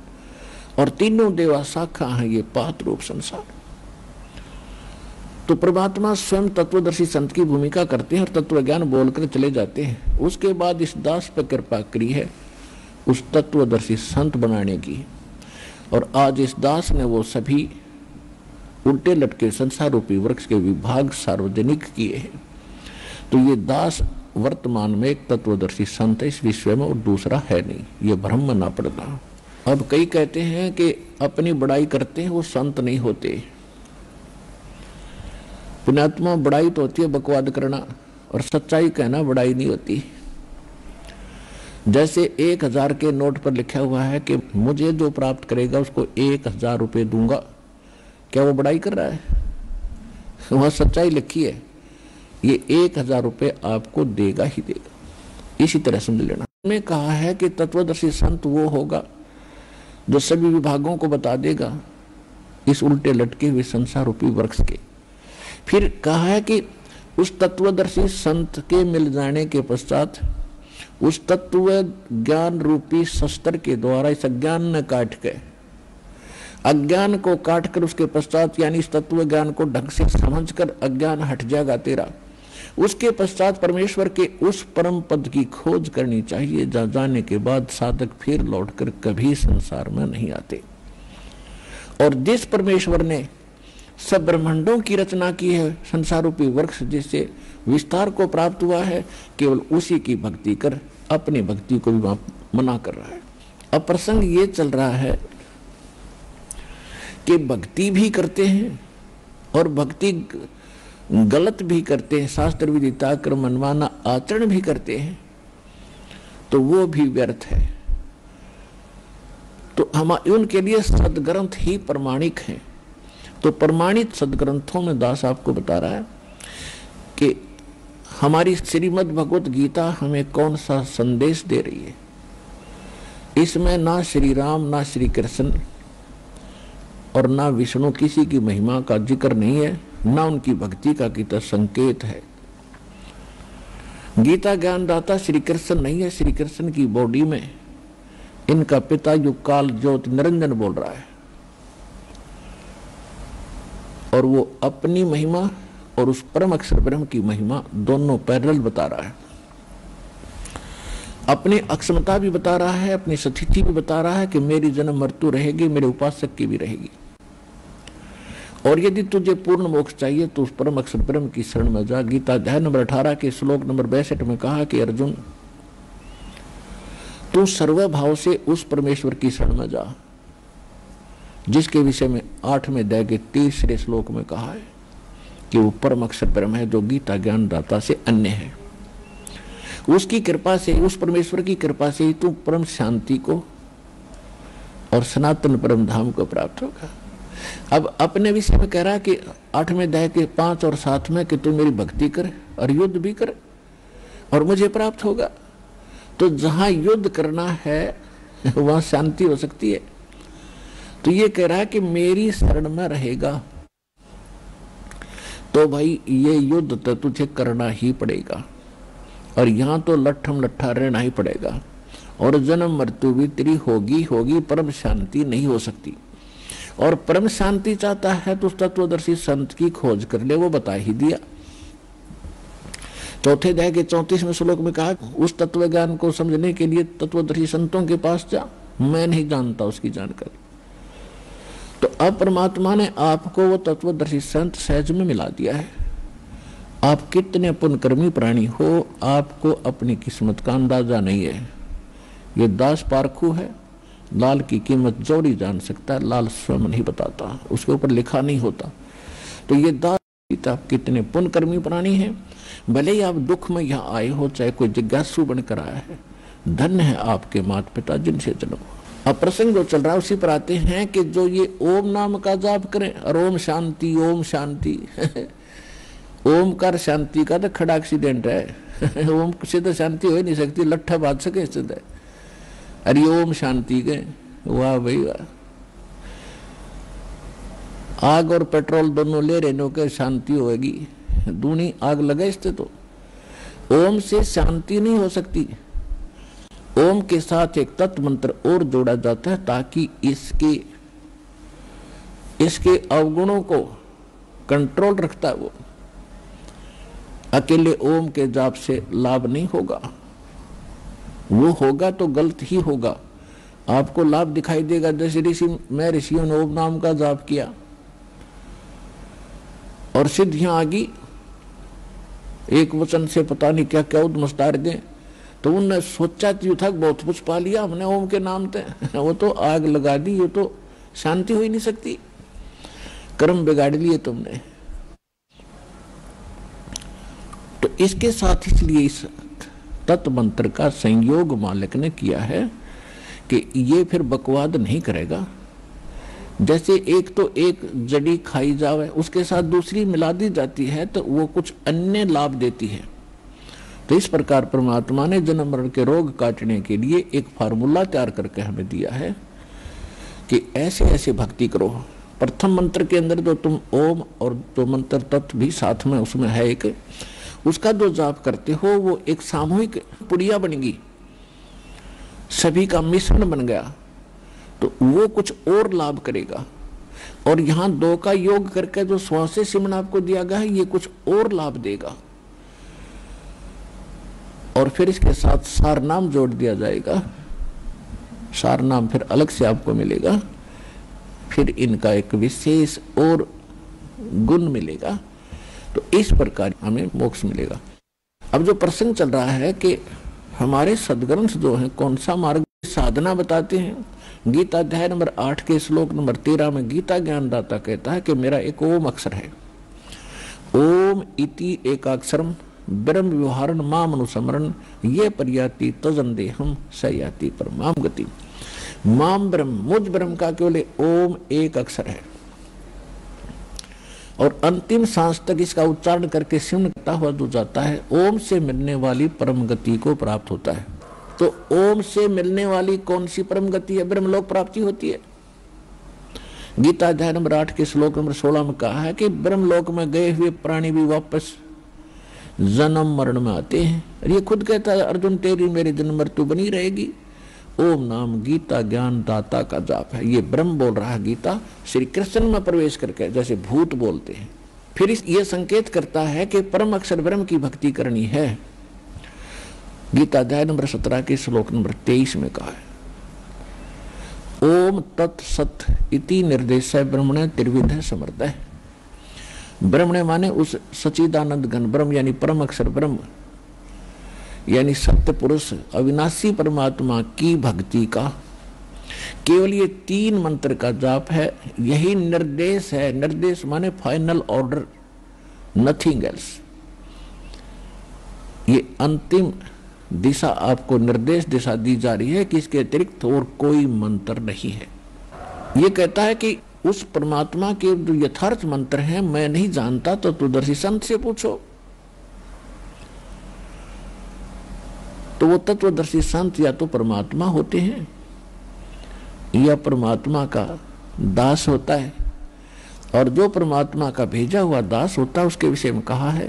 और तीनों देवा शाखा है, ये पात रूप संसार। तो परमात्मा स्वयं तत्वदर्शी संत की भूमिका करते हैं और तत्व ज्ञान बोलकर चले जाते हैं। उसके बाद इस दास पर कृपा करी है उस तत्वदर्शी संत बनाने की, और आज इस दास ने वो सभी उल्टे लटके संसार रूपी वृक्ष के विभाग सार्वजनिक किए हैं। तो ये दास वर्तमान में एक तत्वदर्शी संत है इस विश्व में, और दूसरा है नहीं, ये भ्रम ना पड़ना। अब कई कहते हैं कि अपनी बड़ाई करते हैं, वो संत नहीं होते। पुण्यात्मा, बड़ाई तो होती है बकवाद करना, और सच्चाई कहना बड़ाई नहीं होती। जैसे 1000 के नोट पर लिखा हुआ है कि मुझे जो प्राप्त करेगा उसको 1000 रुपये दूंगा, क्या वो बड़ाई कर रहा है? वहां सच्चाई लिखी है, ये 1000 रुपये आपको देगा ही देगा। इसी तरह समझ लेना। मैं कहा है कि तत्वदर्शी संत वो होगा जो सभी विभागों को बता देगा इस उल्टे लटके हुए संसार रूपी वृक्ष के। फिर कहा है कि उस तत्वदर्शी संत के मिल जाने के पश्चात उस तत्व ज्ञान रूपी शस्त्र के द्वारा इस अज्ञान न काट के, अज्ञान को काटकर उसके पश्चात, यानी इस तत्व ज्ञान को ढंग से समझकर अज्ञान हट जाएगा तेरा। उसके पश्चात परमेश्वर के उस परम पद की खोज करनी चाहिए, जहां जाने के बाद साधक फिर लौटकर कभी संसार में नहीं आते। और जिस परमेश्वर ने सब ब्रह्मांडों की रचना की है, संसार रूपी वृक्ष जिससे विस्तार को प्राप्त हुआ है, केवल उसी की भक्ति कर, अपनी भक्ति को भी मना कर रहा है। अब प्रसंग ये चल रहा है कि भक्ति भी करते हैं और भक्ति गलत भी करते हैं, शास्त्र विदिता कर्म मनमाना आचरण भी करते हैं, तो वो भी व्यर्थ है। तो हम उनके लिए सदग्रंथ ही प्रमाणिक हैं। तो प्रमाणित सदग्रंथों में दास आपको बता रहा है कि हमारी श्रीमद् भगवत गीता हमें कौन सा संदेश दे रही है। इसमें ना श्री राम, ना श्री कृष्ण और ना विष्णु किसी की महिमा का जिक्र नहीं है, ना उनकी भक्ति का कितना संकेत है। गीता ज्ञानदाता श्री कृष्ण नहीं है, श्री कृष्ण की बॉडी में इनका पिता युग काल ज्योति निरंजन बोल रहा है, और वो अपनी महिमा और उस परम अक्षर ब्रह्म की महिमा दोनों पैरेलल बता रहा है। अपनी अक्षमता भी बता रहा है, अपनी स्थिति भी बता रहा है कि मेरी जन्म मृत्यु रहेगी, मेरे उपासक की भी रहेगी, और यदि तुझे पूर्ण मोक्ष चाहिए तो उस परम अक्षर ब्रह्म की शरण में जा। गीता अध्याय नंबर 18 के श्लोक नंबर 62 में कहा कि अर्जुन, तू सर्वभाव से उस परमेश्वर की शरण में जा, जिसके विषय में 8वें अध्याय के 30वें श्लोक में कहा है कि वो परम अक्षर ब्रह्म है जो गीता ज्ञानदाता से अन्य है। उसकी कृपा से, उस परमेश्वर की कृपा से ही तू परम शांति को और सनातन परम धाम को प्राप्त होगा। अब अपने विषय में कह रहा है कि 8वें अध्याय के 5 और 7 में कि तू मेरी भक्ति कर और युद्ध भी कर और मुझे प्राप्त होगा। तो जहां युद्ध करना है वहां शांति हो सकती है। तो ये कह रहा है कि मेरी शरण में रहेगा तो भाई ये युद्ध तो तुझे करना ही पड़ेगा, और यहां तो लट्ठम लट्ठा रहना ही पड़ेगा, और जन्म मृत्यु भी तेरी होगी होगी, परम शांति नहीं हो सकती। और परम शांति चाहता है तो उस तत्वदर्शी संत की खोज कर ले, वो बता ही दिया। चौथे अध्याय के 34वें श्लोक में कहा, उस तत्व ज्ञान को समझने के लिए तत्वदर्शी संतों के पास जा, मैं नहीं जानता उसकी जानकारी। तो अब परमात्मा ने आपको वो तत्वदर्शी संत सहज में मिला दिया है। आप कितने पुण्यकर्मी प्राणी हो, आपको अपनी किस्मत का अंदाजा नहीं है। ये दास पारखू है, लाल की कीमत जोड़ी जान सकता है, लाल स्वयं नहीं बताता, उसके ऊपर लिखा नहीं होता। तो ये दास आप कितने पुण्यकर्मी प्राणी हैं, भले ही आप दुख में यहाँ आए हो, चाहे कोई जिज्ञासु बनकर आया है, धन्य है आपके माता पिता जिनसे जन्म। अब प्रसंग जो चल रहा है उसी पर आते हैं कि जो ये ओम नाम का जाप करें, और ओम शांति ओम शांति ओमकार शांति का तो खड़ा एक्सीडेंट है ओम से तो शांति हो ही नहीं सकती, लट्ठा बाज सके स्थित है। अरे ओम शांति के, वाह भाई वाह, आग और पेट्रोल दोनों ले रहने के शांति होगी, दूनी आग लगे इससे। तो ओम से शांति नहीं हो सकती, ओम के साथ एक तत्व मंत्र और जोड़ा जाता है ताकि इसके अवगुणों को कंट्रोल रखता है। वो अकेले ओम के जाप से लाभ नहीं होगा, वो होगा तो गलत ही होगा। आपको लाभ दिखाई देगा, जैसे ऋषियों ने ओम नाम का जाप किया और सिद्धियां आ गई, एक वचन से पता नहीं क्या क्या उद्मस्तार गए, तो उन्होंने सोचा था बहुत कुछ पा लिया हमने ओम के नाम से वो तो आग लगा दी, ये तो शांति हो ही नहीं सकती, कर्म बिगाड़ लिए तुमने। तो इसके साथ इसलिए इस तत्व मंत्र का संयोग मालिक ने किया है कि ये फिर बकवाद नहीं करेगा। जैसे एक तो एक जड़ी खाई जावे, उसके साथ दूसरी मिला दी जाती है तो वो कुछ अन्य लाभ देती है। तो इस प्रकार परमात्मा ने जन्म मरण के रोग काटने के लिए एक फार्मूला तैयार करके हमें दिया है कि ऐसे ऐसे भक्ति करो। प्रथम मंत्र के अंदर जो तुम ओम और जो मंत्र तत्व भी साथ में उसमें है एक, उसका जो जाप करते हो वो एक सामूहिक पुड़िया बनेगी, सभी का मिश्रण बन गया, तो वो कुछ और लाभ करेगा। और यहाँ दो का योग करके जो श्वासे सिमरन आपको दिया गया है ये कुछ और लाभ देगा। और फिर इसके साथ सार नाम जोड़ दिया जाएगा, सार नाम फिर अलग से आपको मिलेगा, फिर इनका एक विशेष और गुण मिलेगा। तो इस प्रकार हमें मोक्ष मिलेगा। अब जो प्रसंग चल रहा है कि हमारे सद्ग्रंथ जो है कौन सा मार्ग साधना बताते हैं। गीता अध्याय नंबर 8 के श्लोक नंबर 13 में गीता ज्ञानदाता कहता है कि मेरा एक ओम अक्षर है, ओम इति एकाक्षरम ब्रह्म व्यवहारण माम अनुसमरण ये पर्याति तजन देहम सयाति परमाम गति। माम ब्रह्म, मुझ ब्रह्म का केवल ओम एक अक्षर है, और अंतिम सांस तक इसका उच्चारण करके सिमरन करता हुआ जो जाता है ओम से मिलने वाली परम गति को प्राप्त होता है। तो ओम से मिलने वाली कौन सी परम गति है? ब्रह्मलोक प्राप्ति होती है। गीता अध्याय नंबर 8 के श्लोक नंबर 16 में कहा है कि ब्रह्मलोक में गए हुए प्राणी भी वापस जन्म मरण में आते हैं। और ये खुद कहता है, अर्जुन तेरी मेरी जन्म मृत्यु बनी रहेगी। ओम नाम गीता ज्ञान दाता का जाप है। ये ब्रह्म बोल रहा है गीता श्री कृष्ण में प्रवेश करके, जैसे भूत बोलते हैं। फिर ये संकेत करता है कि परम अक्षर ब्रह्म की भक्ति करनी है। गीता अध्याय नंबर 17 के श्लोक नंबर 23 में कहा है, ओम तत्सत इति निर्देश ब्रह्मणे त्रिविध समर्थ। ब्रह्मणे माने उस सच्चिदानंद घन ब्रह्म यानी परम अक्षर ब्रह्म यानी सत्य पुरुष अविनाशी परमात्मा की भक्ति का केवल ये 3 मंत्र का जाप है। यही निर्देश है। निर्देश माने फाइनल ऑर्डर, नथिंग एल्स। ये अंतिम दिशा, आपको निर्देश दिशा दी जा रही है कि इसके अतिरिक्त और कोई मंत्र नहीं है। ये कहता है कि उस परमात्मा के जो यथार्थ मंत्र हैं मैं नहीं जानता, तो तत्वदर्शी संत से पूछो। तो वो तत्वदर्शी संत या तो परमात्मा होते हैं या परमात्मा का दास होता है। और जो परमात्मा का भेजा हुआ दास होता है उसके विषय में कहा है,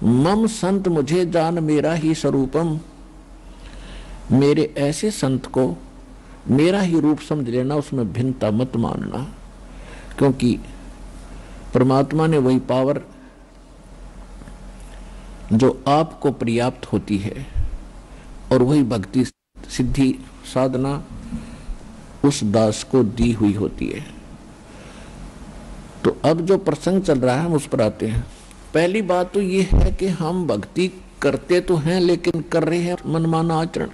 मम संत मुझे जान मेरा ही स्वरूपम। मेरे ऐसे संत को मेरा ही रूप समझ लेना, उसमें भिन्नता मत मानना। क्योंकि परमात्मा ने वही पावर जो आपको पर्याप्त होती है और वही भक्ति सिद्धि साधना उस दास को दी हुई होती है। तो अब जो प्रसंग चल रहा है हम उस पर आते हैं। पहली बात तो ये है कि हम भक्ति करते तो हैं लेकिन कर रहे हैं मनमाना आचरण।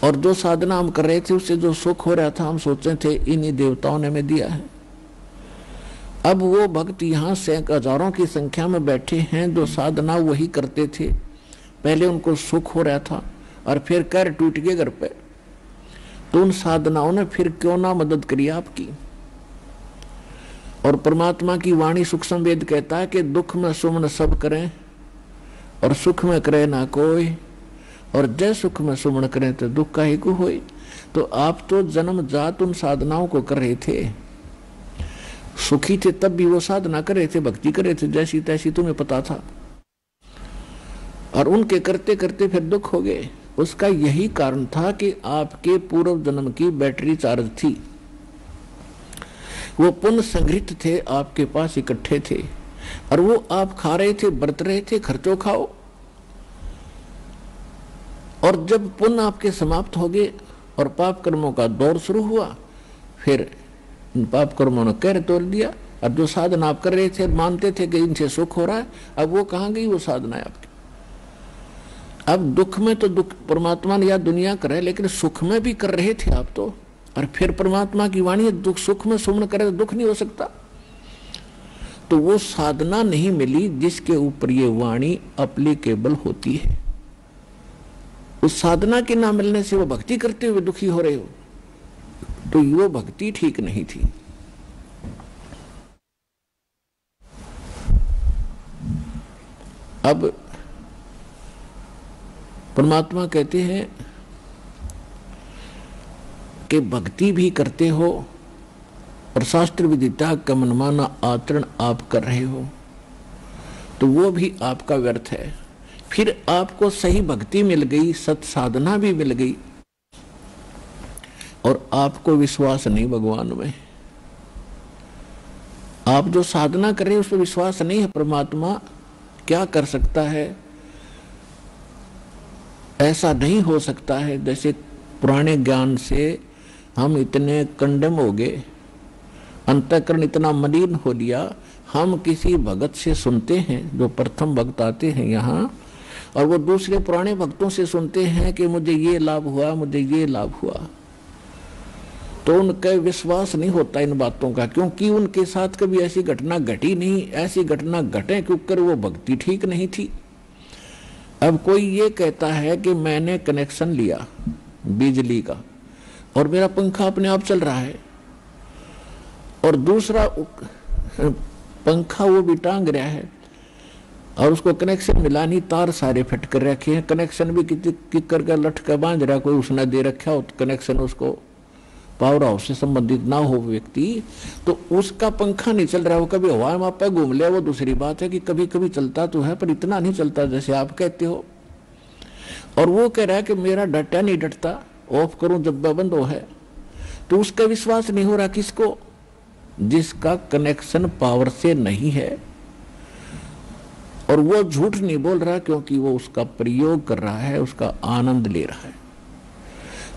और जो साधना हम कर रहे थे उससे जो सुख हो रहा था हम सोचे थे इन्हीं देवताओं ने हमें दिया है। अब वो भक्त यहाँ सैकड़ों हजारों की संख्या में बैठे हैं जो साधना वही करते थे, पहले उनको सुख हो रहा था और फिर कर टूट गए घर पे। तो उन साधनाओं ने फिर क्यों ना मदद करी आपकी। और परमात्मा की वाणी सूक्ष्म वेद कहता है कि दुख में सुमन सब करें और सुख में करे ना कोई, और जय सुख में सुमन करें तो दुख का ही को होई। तो आप तो जन्म जात उन साधनाओं को कर रहे थे, सुखी थे तब भी वो साधना कर रहे थे, भक्ति कर रहे थे जैसी तैसी तुम्हें पता था। और उनके करते करते फिर दुख हो गए। उसका यही कारण था कि आपके पूर्व जन्म की बैटरी चार्ज थी, वो पुण्य संग्रहित थे आपके पास इकट्ठे थे और वो आप खा रहे थे, बरत रहे थे, खर्चो खाओ। और जब पुण्य आपके समाप्त हो गए और पाप कर्मों का दौर शुरू हुआ, फिर इन पाप कर्मों ने कहर तोड़ दिया। और जो साधना आप कर रहे थे, मानते थे कि इनसे सुख हो रहा है, अब वो कहाँ गई वो साधना है आपकी। अब दुख में तो दुख परमात्मा ने या दुनिया करे, लेकिन सुख में भी कर रहे थे आप तो। और फिर परमात्मा की वाणी दुख सुख में सुमन करे तो दुख नहीं हो सकता। तो वो साधना नहीं मिली जिसके ऊपर ये वाणी एप्लीकेबल होती है। उस साधना के ना मिलने से वो भक्ति करते हुए दुखी हो रहे हो, तो वो भक्ति ठीक नहीं थी। अब परमात्मा कहते हैं कि भक्ति भी करते हो और शास्त्र विदिता का मनमाना आचरण आप कर रहे हो, तो वो भी आपका व्यर्थ है। फिर आपको सही भक्ति मिल गई, सत साधना भी मिल गई और आपको विश्वास नहीं भगवान में। आप जो साधना कर रहे हैं उस पर विश्वास नहीं है, परमात्मा क्या कर सकता है, ऐसा नहीं हो सकता है। जैसे पुराने ज्ञान से हम इतने कंडम हो गए, अंतःकरण इतना मलिन हो लिया, हम किसी भगत से सुनते हैं, जो प्रथम भक्त आते हैं यहाँ, और वो दूसरे पुराने भक्तों से सुनते हैं कि मुझे ये लाभ हुआ, मुझे ये लाभ हुआ, तो उनका विश्वास नहीं होता इन बातों का, क्योंकि उनके साथ कभी ऐसी घटना घटी नहीं। ऐसी घटना घटे क्योंकि वो भक्ति ठीक नहीं थी। अब कोई ये कहता है कि मैंने कनेक्शन लिया बिजली का और मेरा पंखा अपने आप चल रहा है, और दूसरा पंखा वो भी टांग रहा है और उसको कनेक्शन मिला नहीं, तार सारे फिट कर रखे हैं, कनेक्शन भी किक करके लटका बांध रहा, कोई उसने दे रखा हो तो कनेक्शन उसको पावर हाउस से संबंधित ना हो व्यक्ति, तो उसका पंखा नहीं चल रहा, वो कभी हवा में पे घूम लिया, वो दूसरी बात है कि कभी कभी चलता तो है पर इतना नहीं चलता जैसे आप कहते हो। और वो कह रहा है कि मेरा डटा नहीं डटता, ऑफ करूं जब बंद हो है, तो उसका विश्वास नहीं हो रहा किसको? जिसका कनेक्शन पावर से नहीं है। और वो झूठ नहीं बोल रहा क्योंकि वो उसका प्रयोग कर रहा है, उसका आनंद ले रहा है।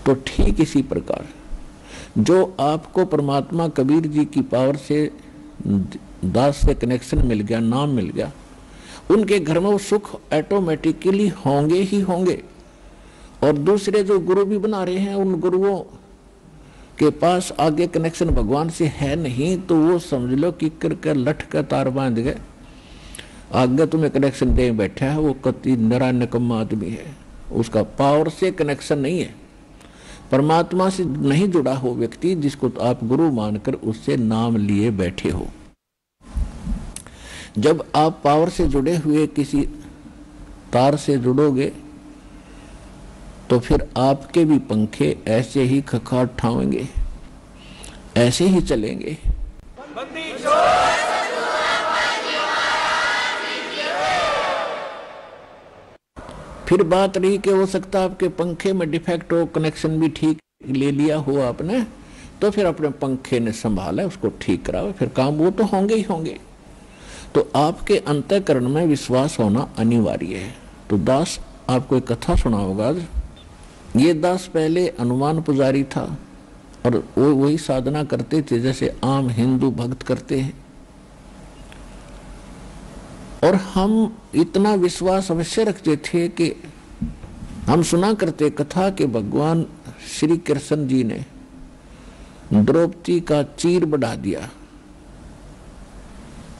तो ठीक इसी प्रकार जो आपको परमात्मा कबीर जी की पावर से दास से कनेक्शन मिल गया, नाम मिल गया, उनके घर में वो सुख ऑटोमेटिकली होंगे ही होंगे। और दूसरे जो गुरु भी बना रहे हैं, उन गुरुओं के पास आगे कनेक्शन भगवान से है नहीं, तो वो समझ लो कि कर लठ का तार बांध गए, आगे तुम्हें कनेक्शन दे बैठा है, वो कति नरा निकम्मा आदमी है, उसका पावर से कनेक्शन नहीं है, परमात्मा से नहीं जुड़ा हो व्यक्ति, जिसको तो आप गुरु मानकर उससे नाम लिए बैठे हो। जब आप पावर से जुड़े हुए किसी तार से जुड़ोगे तो फिर आपके भी पंखे ऐसे ही खखाट ठावेंगे, ऐसे ही चलेंगे। फिर बात रही कि हो सकता आपके पंखे में डिफेक्ट हो, कनेक्शन भी ठीक ले लिया हो आपने, तो फिर अपने पंखे ने संभाला, उसको ठीक कराओ, फिर काम वो तो होंगे ही होंगे। तो आपके अंतःकरण में विश्वास होना अनिवार्य है। तो दास आपको एक कथा सुना होगा। ये दास पहले हनुमान पुजारी था और वो वही साधना करते थे जैसे आम हिंदू भक्त करते हैं। और हम इतना विश्वास अवश्य रखते थे कि हम सुना करते कथा कि भगवान श्री कृष्ण जी ने द्रौपदी का चीर बढ़ा दिया,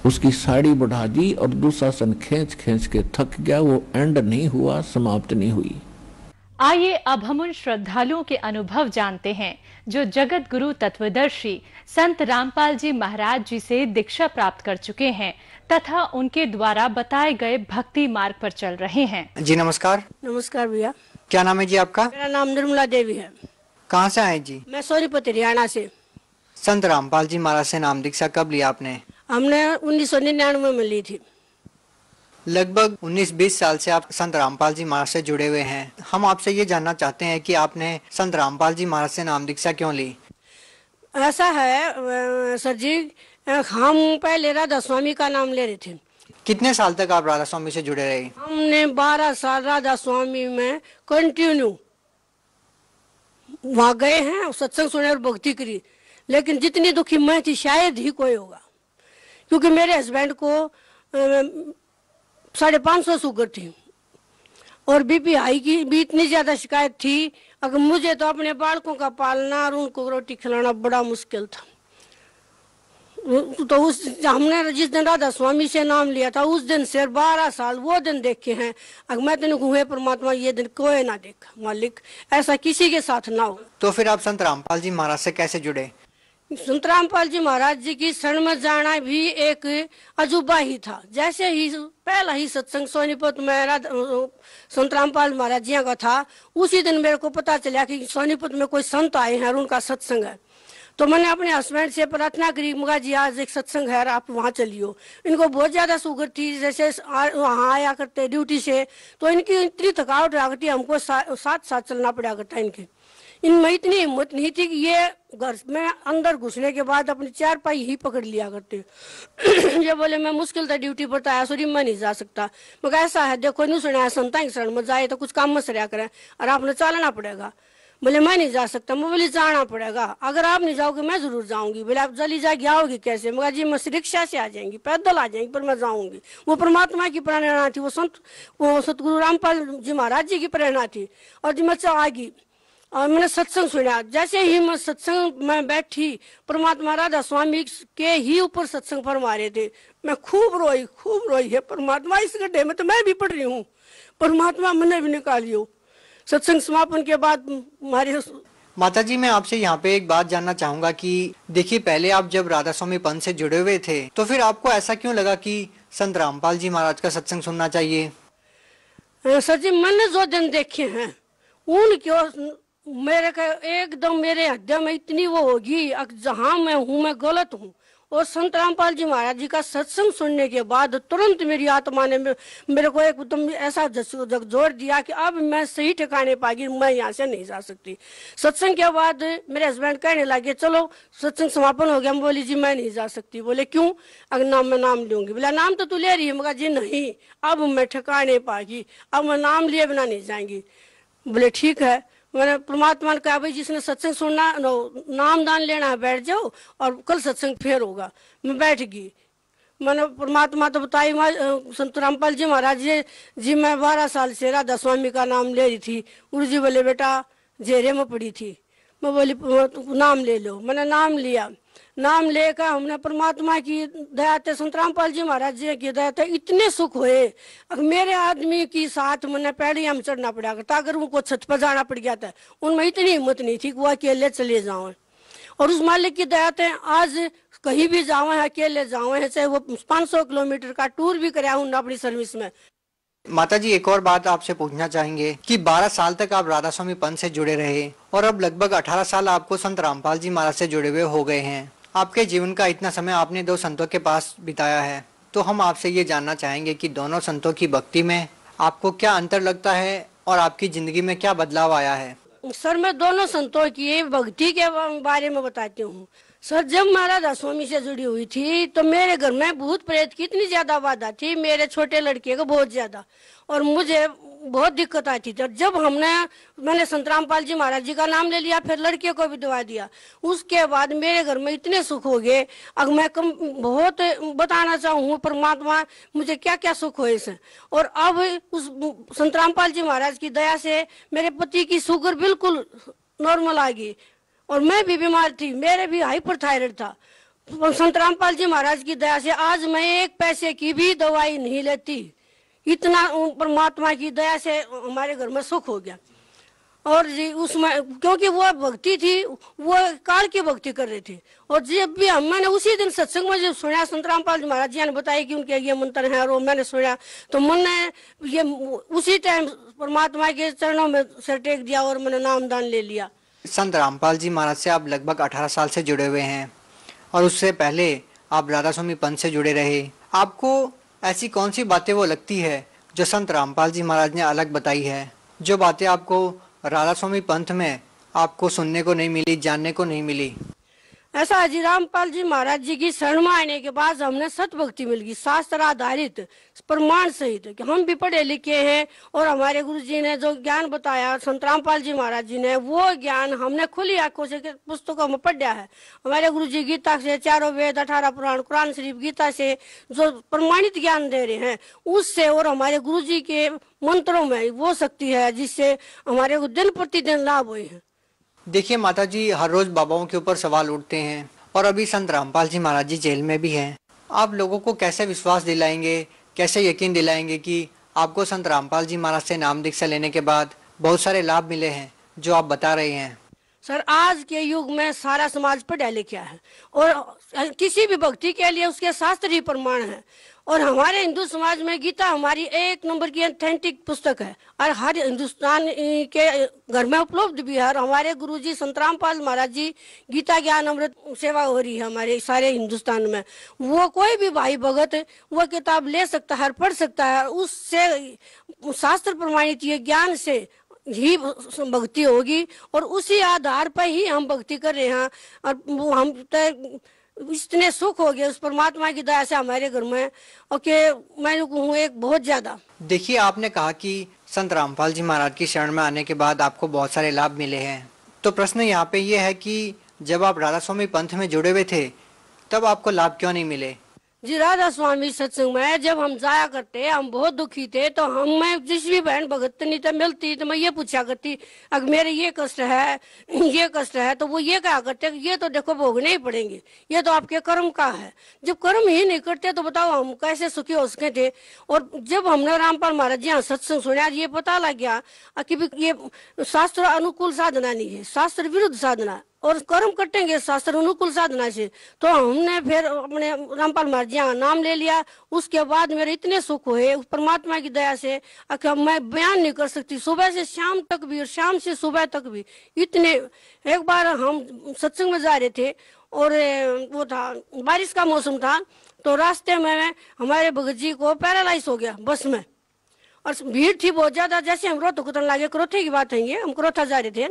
उसकी साड़ी बढ़ा दी और दुशासन खींच खींच के थक गया, वो एंड नहीं हुआ, समाप्त नहीं हुई। आइए अब हम उन श्रद्धालुओं के अनुभव जानते हैं जो जगत गुरु तत्वदर्शी संत रामपाल जी महाराज जी से दीक्षा प्राप्त कर चुके हैं तथा उनके द्वारा बताए गए भक्ति मार्ग पर चल रहे हैं। जी नमस्कार। नमस्कार भैया। क्या नाम है जी आपका? मेरा नाम निर्मला देवी है। कहाँ से आए जी? मैं सोनीपत हरियाणा से। संत रामपाल जी महाराज से नाम दीक्षा कब लिया आपने? हमने 1999 में ली थी। लगभग 19-20 साल से आप संत रामपाल जी महाराज से जुड़े हुए हैं। हम आपसे ये जानना चाहते हैं कि आपने संत रामपाल जी महाराज से नाम दीक्षा क्यों ली? ऐसा है सर जी, हम पहले राधा स्वामी का नाम ले रहे थे। कितने साल तक आप राधा स्वामी से जुड़े रहे? हमने 12 साल राधा स्वामी में कंटिन्यू वहाँ गए हैं, सत्संग सुने और भक्ति करी। लेकिन जितनी दुखी मैं थी शायद ही कोई होगा, क्योंकि मेरे हस्बैंड को 550 शुगर थी और बीपी हाई की भी इतनी ज्यादा शिकायत थी। अगर मुझे तो अपने बालकों का पालना और उनको रोटी खिलाना बड़ा मुश्किल था। तो हमने जिस दिन राधा स्वामी से नाम लिया था उस दिन से 12 साल वो दिन देखे हैं। अगर मैं तेने हुए परमात्मा ये दिन कोई ना देखा, मालिक ऐसा किसी के साथ ना हो। तो फिर आप संत रामपाल जी महाराज से कैसे जुड़े? संत रामपाल जी महाराज जी की शरण में जाना भी एक अजूबा ही था। जैसे ही पहला ही सत्संग सोनीपत में संत रामपाल महाराज जी का था, उसी दिन मेरे को पता चला कि सोनीपत में कोई संत आए हैं और उनका सत्संग है। तो मैंने अपने हस्बैंड से प्रार्थना करी, मगा जी आज एक सत्संग है, आप वहाँ चलियो। इनको बहुत ज्यादा शुगर थी, जैसे वहाँ आया करते ड्यूटी से, तो इनकी इतनी थकावट आ करती, हमको साथ साथ चलना पड़ा करता। इनमें इतनी हिम्मत नहीं थी कि ये घर में अंदर घुसने के बाद अपनी चारपाई ही पकड़ लिया करते। ये बोले मैं मुश्किल था ड्यूटी पर आया, सॉरी मैं नहीं जा सकता। मगर ऐसा है देखो नहीं सुना, संता की शरण में जाए तो कुछ काम मत रहा करे और आपने चलना पड़ेगा। बोले मैं नहीं जा सकता। मैं बोले जाना पड़ेगा, अगर आप नहीं जाओगे मैं जरूर जाऊंगी। बोले आप जल्दी जाएगी आओगी कैसे? मगर जी मैं रिक्शा से आ जाएंगी, पैदल आ जाएंगी, पर मैं जाऊंगी। वो परमात्मा की प्रेरणा थी, वो सतगुरु रामपाल जी महाराज जी की प्रेरणा थी। और जी मैं आ गई और मैंने सत्संग सुना। जैसे ही मैं सत्संग में बैठी, परमात्मा राधा स्वामी के ही ऊपर सत्संग फरमा रहे थे। मैं खूब रोई है परमात्मा, इस गड्ढे में तो मैं भी पड़ रही हूँ, परमात्मा मैंने भी निकालियो। सत्संग समापन के बाद हमारे माता जी, मैं आपसे यहाँ पे एक बात जानना चाहूंगा कि देखिए पहले आप जब राधा स्वामी पंथ से जुड़े हुए थे तो फिर आपको ऐसा क्यों लगा कि संत रामपाल जी महाराज का सत्संग सुनना चाहिए? सर जी मैंने जो दिन देखे हैं मेरे का एकदम मेरे हृदय में इतनी वो होगी, जहाँ मैं हूँ मैं गलत हूँ। और संत रामपाल जी महाराज जी का सत्संग सुनने के बाद तुरंत मेरी आत्मा ने मेरे को एकदम ऐसा जोर दिया कि अब मैं सही ठिकाने पागी, मैं यहाँ से नहीं जा सकती। सत्संग के बाद मेरे हस्बैंड कहने लगे चलो सत्संग समापन हो गया। मैं बोली जी मैं नहीं जा सकती। बोले क्यों? अगर मैं नाम लूंगी। बोला नाम तो तू ले रही है। मैं कहा जी नहीं, अब मैं ठिकाने पागी, अब मैं नाम लिए बिना नहीं जाएंगी। बोले ठीक है। मैंने परमात्मा ने कहा भाई जिसने सत्संग सुनना नाम दान लेना है बैठ जाओ और कल सत्संग फिर होगा। मैं बैठ गई। मैंने परमात्मा तो बताई संत रामपाल जी महाराज जी मैं 12 साल से राधा स्वामी का नाम ले रही थी। गुरु जी बोले बेटा जेरे में पड़ी थी। मैं बोली नाम ले लो। मैंने नाम लिया। नाम लेकर हमने परमात्मा की दया थे, संत रामपाल जी महाराज जी की दया थे, इतने सुख हुए। अगर मेरे आदमी की साथ मैंने पैड़िया में चढ़ना पड़ा था, अगर उनको छत पर जाना पड़ गया था, उनमें इतनी हिम्मत नहीं थी कि वो अकेले चले जाओ। और उस मालिक की दया थे आज कहीं भी जाओ है अकेले जाओ है, चाहे वो 500 किलोमीटर का टूर भी कराया हूँ अपनी सर्विस में। माता जी एक और बात आपसे पूछना चाहेंगे कि 12 साल तक आप राधा स्वामी पंथ से जुड़े रहे और अब लगभग 18 साल आपको संत रामपाल जी महाराज से जुड़े हुए हो गए हैं। आपके जीवन का इतना समय आपने 2 संतों के पास बिताया है, तो हम आपसे ये जानना चाहेंगे कि दोनों संतों की भक्ति में आपको क्या अंतर लगता है और आपकी जिंदगी में क्या बदलाव आया है? सर मैं दोनों संतों की भक्ति के बारे में बताती हूँ। सर जब मैं राधा स्वामी से जुड़ी हुई थी तो मेरे घर में भूत प्रेत की इतनी ज्यादा बाधा थी, मेरे छोटे लड़के को बहुत ज्यादा, और मुझे बहुत दिक्कत आती थी। जब मैंने संत रामपाल जी महाराज जी का नाम ले लिया, फिर लड़के को भी दवा दिया, उसके बाद मेरे घर में इतने सुख हो गए। अब मैं बहुत बताना चाहूँ परमात्मा मुझे क्या क्या सुख हुए से। और अब उस संत रामपाल जी महाराज की दया से मेरे पति की शुगर बिल्कुल नॉर्मल आ गई और मैं भी बीमार थी, मेरे भी हाइपरथायराइड था। संत रामपाल जी महाराज की दया से आज मैं 1 पैसे की भी दवाई नहीं लेती। इतना परमात्मा की दया से हमारे घर में सुख हो गया। और जी उसमें क्योंकि वो भक्ति थी, वो काल की भक्ति कर रहे थे। और जब भी मैंने उसी दिन सत्संग में जब सुना संत रामपाल जी महाराज जी ने बताया कि उनके ये मंत्र है, और मैंने सुना तो मैंने ये उसी टाइम परमात्मा के चरणों में सिर टेक दिया और मैंने नाम दान ले लिया। संत रामपाल जी महाराज से आप लगभग 18 साल से जुड़े हुए हैं और उससे पहले आप राधा स्वामी पंथ से जुड़े रहे। आपको ऐसी कौन सी बातें वो लगती है जो संत रामपाल जी महाराज ने अलग बताई है, जो बातें आपको राधा स्वामी पंथ में आपको सुनने को नहीं मिली, जानने को नहीं मिली? ऐसा जी रामपाल जी महाराज जी की शरण में आने के बाद हमने सत भक्ति मिल गई, शास्त्र आधारित प्रमाण सहित कि हम भी पढ़े लिखे हैं और हमारे गुरु जी ने जो ज्ञान बताया संत रामपाल जी महाराज जी ने, वो ज्ञान हमने खुली आंखों से पुस्तकों में पढ़ा है। हमारे गुरु जी गीता से, 4 वेद, 18 पुराण, कुरान शरीफ, गीता से जो प्रमाणित ज्ञान दे रहे हैं उससे, और हमारे गुरु जी के मंत्रों में वो शक्ति है जिससे हमारे को दिन प्रतिदिन लाभ हुए हैं। देखिए माता जी, हर रोज बाबाओं के ऊपर सवाल उठते हैं और अभी संत रामपाल जी महाराज जी जेल में भी हैं। आप लोगों को कैसे विश्वास दिलाएंगे, कैसे यकीन दिलाएंगे कि आपको संत रामपाल जी महाराज से नाम दीक्षा लेने के बाद बहुत सारे लाभ मिले हैं जो आप बता रहे हैं? सर आज के युग में सारा समाज पढ़ा लिखा है और किसी भी भक्ति के लिए उसके शास्त्र ही प्रमाण है। और हमारे हिंदू समाज में गीता हमारी 1 नंबर की ऑथेंटिक पुस्तक है और हर हिंदुस्तान के घर में उपलब्ध भी है। और हमारे गुरुजी संत रामपाल महाराज जी गीता ज्ञान अमृत सेवा हो रही है हमारे सारे हिंदुस्तान में। वो कोई भी भाई भगत वो किताब ले सकता है, पढ़ सकता है, उससे शास्त्र प्रमाणित ये ज्ञान से ही भक्ति होगी और उसी आधार पर ही हम भक्ति कर रहे हैं। और वो हम इतने सुख हो गए उस परमात्मा की दया से हमारे घर में, और कि मैं हूँ एक बहुत ज्यादा। देखिए, आपने कहा कि संत रामपाल जी महाराज की शरण में आने के बाद आपको बहुत सारे लाभ मिले हैं, तो प्रश्न यहाँ पे ये है कि जब आप राधा स्वामी पंथ में जुड़े हुए थे तब आपको लाभ क्यों नहीं मिले? जी राधा स्वामी सत्संग में जब हम जाया करते हम बहुत दुखी थे, तो मैं जिस भी बहन भगत नहीं तो मिलती तो मैं ये पूछा करती अगर मेरे ये कष्ट है तो वो ये कहा करते ये तो देखो भोगने ही पड़ेंगे, ये तो आपके कर्म का है। जब कर्म ही नहीं करते तो बताओ हम कैसे सुखी हो सके थे। और जब हमने रामपाल महाराज जी सत्संग सुना ये पता लग गया कि ये शास्त्र अनुकूल साधना नहीं है, शास्त्र विरुद्ध साधना और कर्म कटेंगे शास्त्र अनुकूल साधना से। तो हमने फिर अपने रामपाल महाराज जी का नाम ले लिया। उसके बाद मेरे इतने सुख हुए परमात्मा की दया से कि मैं बयान नहीं कर सकती। सुबह से शाम तक भी और शाम से सुबह तक भी इतने। एक बार हम सत्संग में जा रहे थे और वो था बारिश का मौसम था, तो रास्ते में हमारे भगत जी को पैरालाइज हो गया बस में, और भीड़ थी बहुत ज्यादा। जैसे हम रोहतक उतरने लगे, क्रोथे की बात है ये, हम क्रोथा जा रहे थे,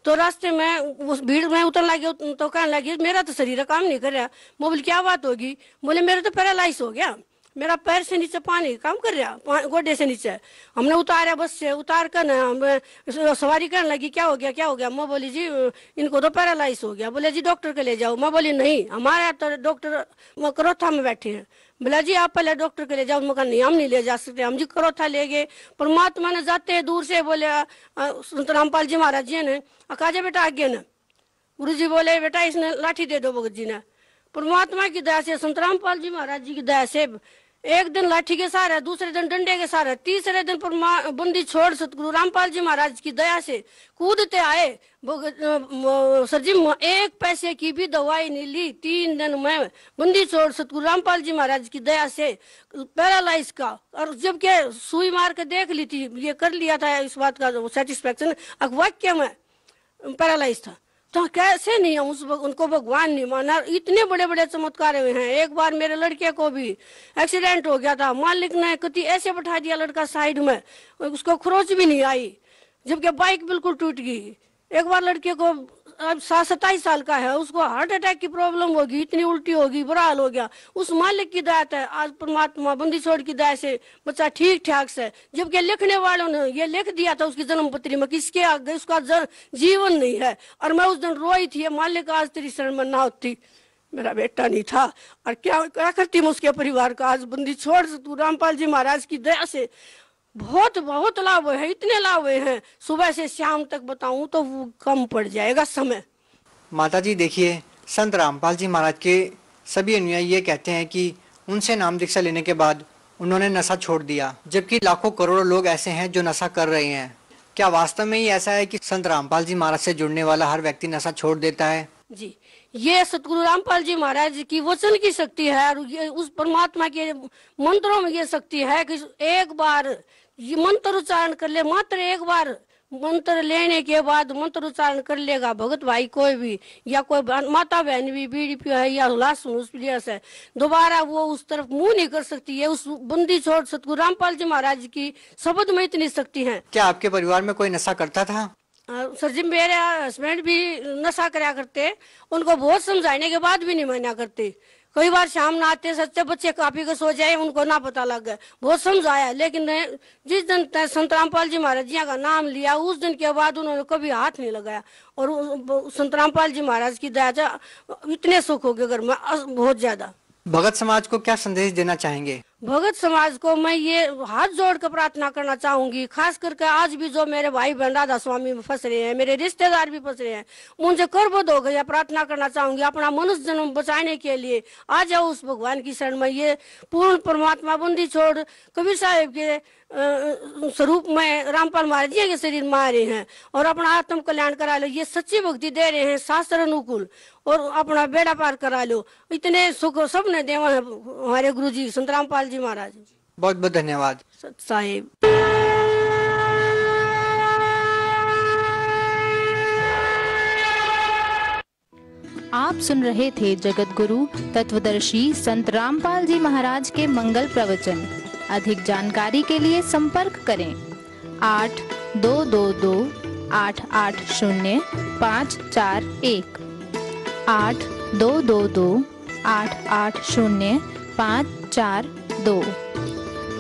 तो रास्ते में उस भीड़ में उतरने लगे तो कहने लगे मेरा तो शरीर काम नहीं कर रहा। मैं बोले क्या बात होगी? बोले मेरा तो पैरालाइज हो गया, मेरा पैर से नीचे पानी काम कर रहा, गोडे से नीचे। हमने उतारा बस से, उतार कर ना सवारी करने लगी क्या हो गया क्या हो गया? मैं बोली जी इनको तो पैरालाइज हो गया। बोले जी डॉक्टर के ले जाओ। मैं बोली नहीं, हमारे तो डॉक्टर क्रोथा में बैठे हैं। बोला जी आप पहले डॉक्टर के ले जाओ। मैं कहा नहीं हम नहीं ले जा सकते। हम जी क्रोथा ले गए। परमात्मा ने जाते हैं दूर से बोले संत रामपाल जी महाराज जी ने अकाजे बेटा आगे न। गुरु जी बोले बेटा इसने लाठी दे दो भगत जी ने। परमात्मा की दया से संत रामपाल जी महाराज जी की दया से एक दिन लाठी के सहारे, दूसरे दिन डंडे के सहारे, तीसरे दिन बंदी छोड़ सतगुरु रामपाल जी महाराज की दया से कूदते आए। सर जी एक पैसे की भी दवाई नहीं ली। 3 दिन में बंदी छोड़ सतगुरु रामपाल जी महाराज की दया से पैरालाइज का, और जबकि सुई मार के देख ली थी, ये कर लिया था इस बात का सेटिस्फेक्शन, वाक्य में पैरालाइज था। तो कैसे नहीं हम उनको भगवान नहीं माना? इतने बड़े बड़े चमत्कार हुए हैं। एक बार मेरे लड़के को भी एक्सीडेंट हो गया था, मालिक ने कति ऐसे बैठा दिया लड़का साइड में, उसको खरोच भी नहीं आई, जबकि बाइक बिल्कुल टूट गई। एक बार लड़के को अब 27 साल का है, उसको हार्ट अटैक की प्रॉब्लम होगी, इतनी उल्टी होगी, बुरा हाल हो गया। उस मालिक की दया है, आज परमात्मा बंदी छोड़ की दया से बच्चा ठीक ठाक से। जबकि लिखने वालों ने ये लिख दिया था उसकी जन्म पत्री में किसके आगे उसका जीवन नहीं है। और मैं उस दिन रोई थी, मालिक आज तेरी शरण में ना होती, मेरा बेटा नहीं था, और क्या करती मैं उसके परिवार का। आज बंदी छोड़ तू रामपाल जी महाराज की दया से बहुत बहुत लाभ हुए हैं, इतने लाभ हुए हैं सुबह से शाम तक बताऊं तो वो कम पड़ जाएगा समय। माता जी देखिए, संत रामपाल जी महाराज के सभी अनुयायी ये कहते हैं कि उनसे नाम दीक्षा लेने के बाद उन्होंने नशा छोड़ दिया, जबकि लाखों करोड़ों लोग ऐसे हैं जो नशा कर रहे हैं। क्या वास्तव में ही ऐसा है कि संत रामपाल जी महाराज से जुड़ने वाला हर व्यक्ति नशा छोड़ देता है? जी, ये सतगुरु रामपाल जी महाराज की वचन की शक्ति है, और ये उस परमात्मा के मंत्रों में ये शक्ति है कि एक बार ये मंत्र उच्चारण कर ले, मात्र एक बार मंत्र लेने के बाद मंत्र उच्चारण कर लेगा भगत भाई कोई भी, या कोई माता बहन भी बीड़ी पियो है या लाश है, दोबारा वो उस तरफ मुंह नहीं कर सकती है। उस बंदी छोड़ सतगुरु रामपाल जी महाराज की शब्द में इतनी शक्ति है। क्या आपके परिवार में कोई नशा करता था? सर जी मेरे हस्बैंड भी नशा कराया करते, उनको बहुत समझाने के बाद भी नहीं माना करते। कई बार शाम न आते, सच्चे बच्चे काफी को सो जाए, उनको ना पता लग गया, बहुत समझाया, लेकिन जिस दिन संत रामपाल जी महाराज जी का नाम लिया उस दिन के बाद उन्होंने कभी हाथ नहीं लगाया। और संत रामपाल जी महाराज की दया से इतने सुख हो गए घर में, बहुत ज्यादा। भगत समाज को क्या संदेश देना चाहेंगे? भगत समाज को मैं ये हाथ जोड़ कर प्रार्थना करना चाहूंगी, खास करके आज भी जो मेरे भाई बहन राधा स्वामी में फंस रहे हैं, मेरे रिश्तेदार भी फंस रहे हैं, मुझे करबोध हो गया। प्रार्थना करना चाहूंगी अपना मनुष्य जन्म बचाने के लिए आ जाओ उस भगवान की शरण में। ये पूर्ण परमात्मा बंदी छोड़ कबीर साहिब के स्वरूप में रामपाल महाराज जी के शरीर में आ रहे हैं और अपना आत्म कल्याण करा लो। ये सच्ची भक्ति दे रहे हैं शास्त्र अनुकूल, और अपना बेड़ा पार करा लो। इतने सुख सबने देवा है हमारे गुरु जी संत रामपाल जी महाराज। बहुत बहुत धन्यवाद सत साहिब। आप सुन रहे थे जगत गुरु तत्वदर्शी संत रामपाल जी महाराज के मंगल प्रवचन। अधिक जानकारी के लिए संपर्क करें 8222-880-541, 8222-880-542,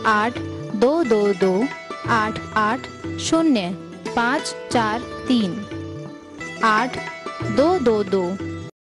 8222-880-543, 8222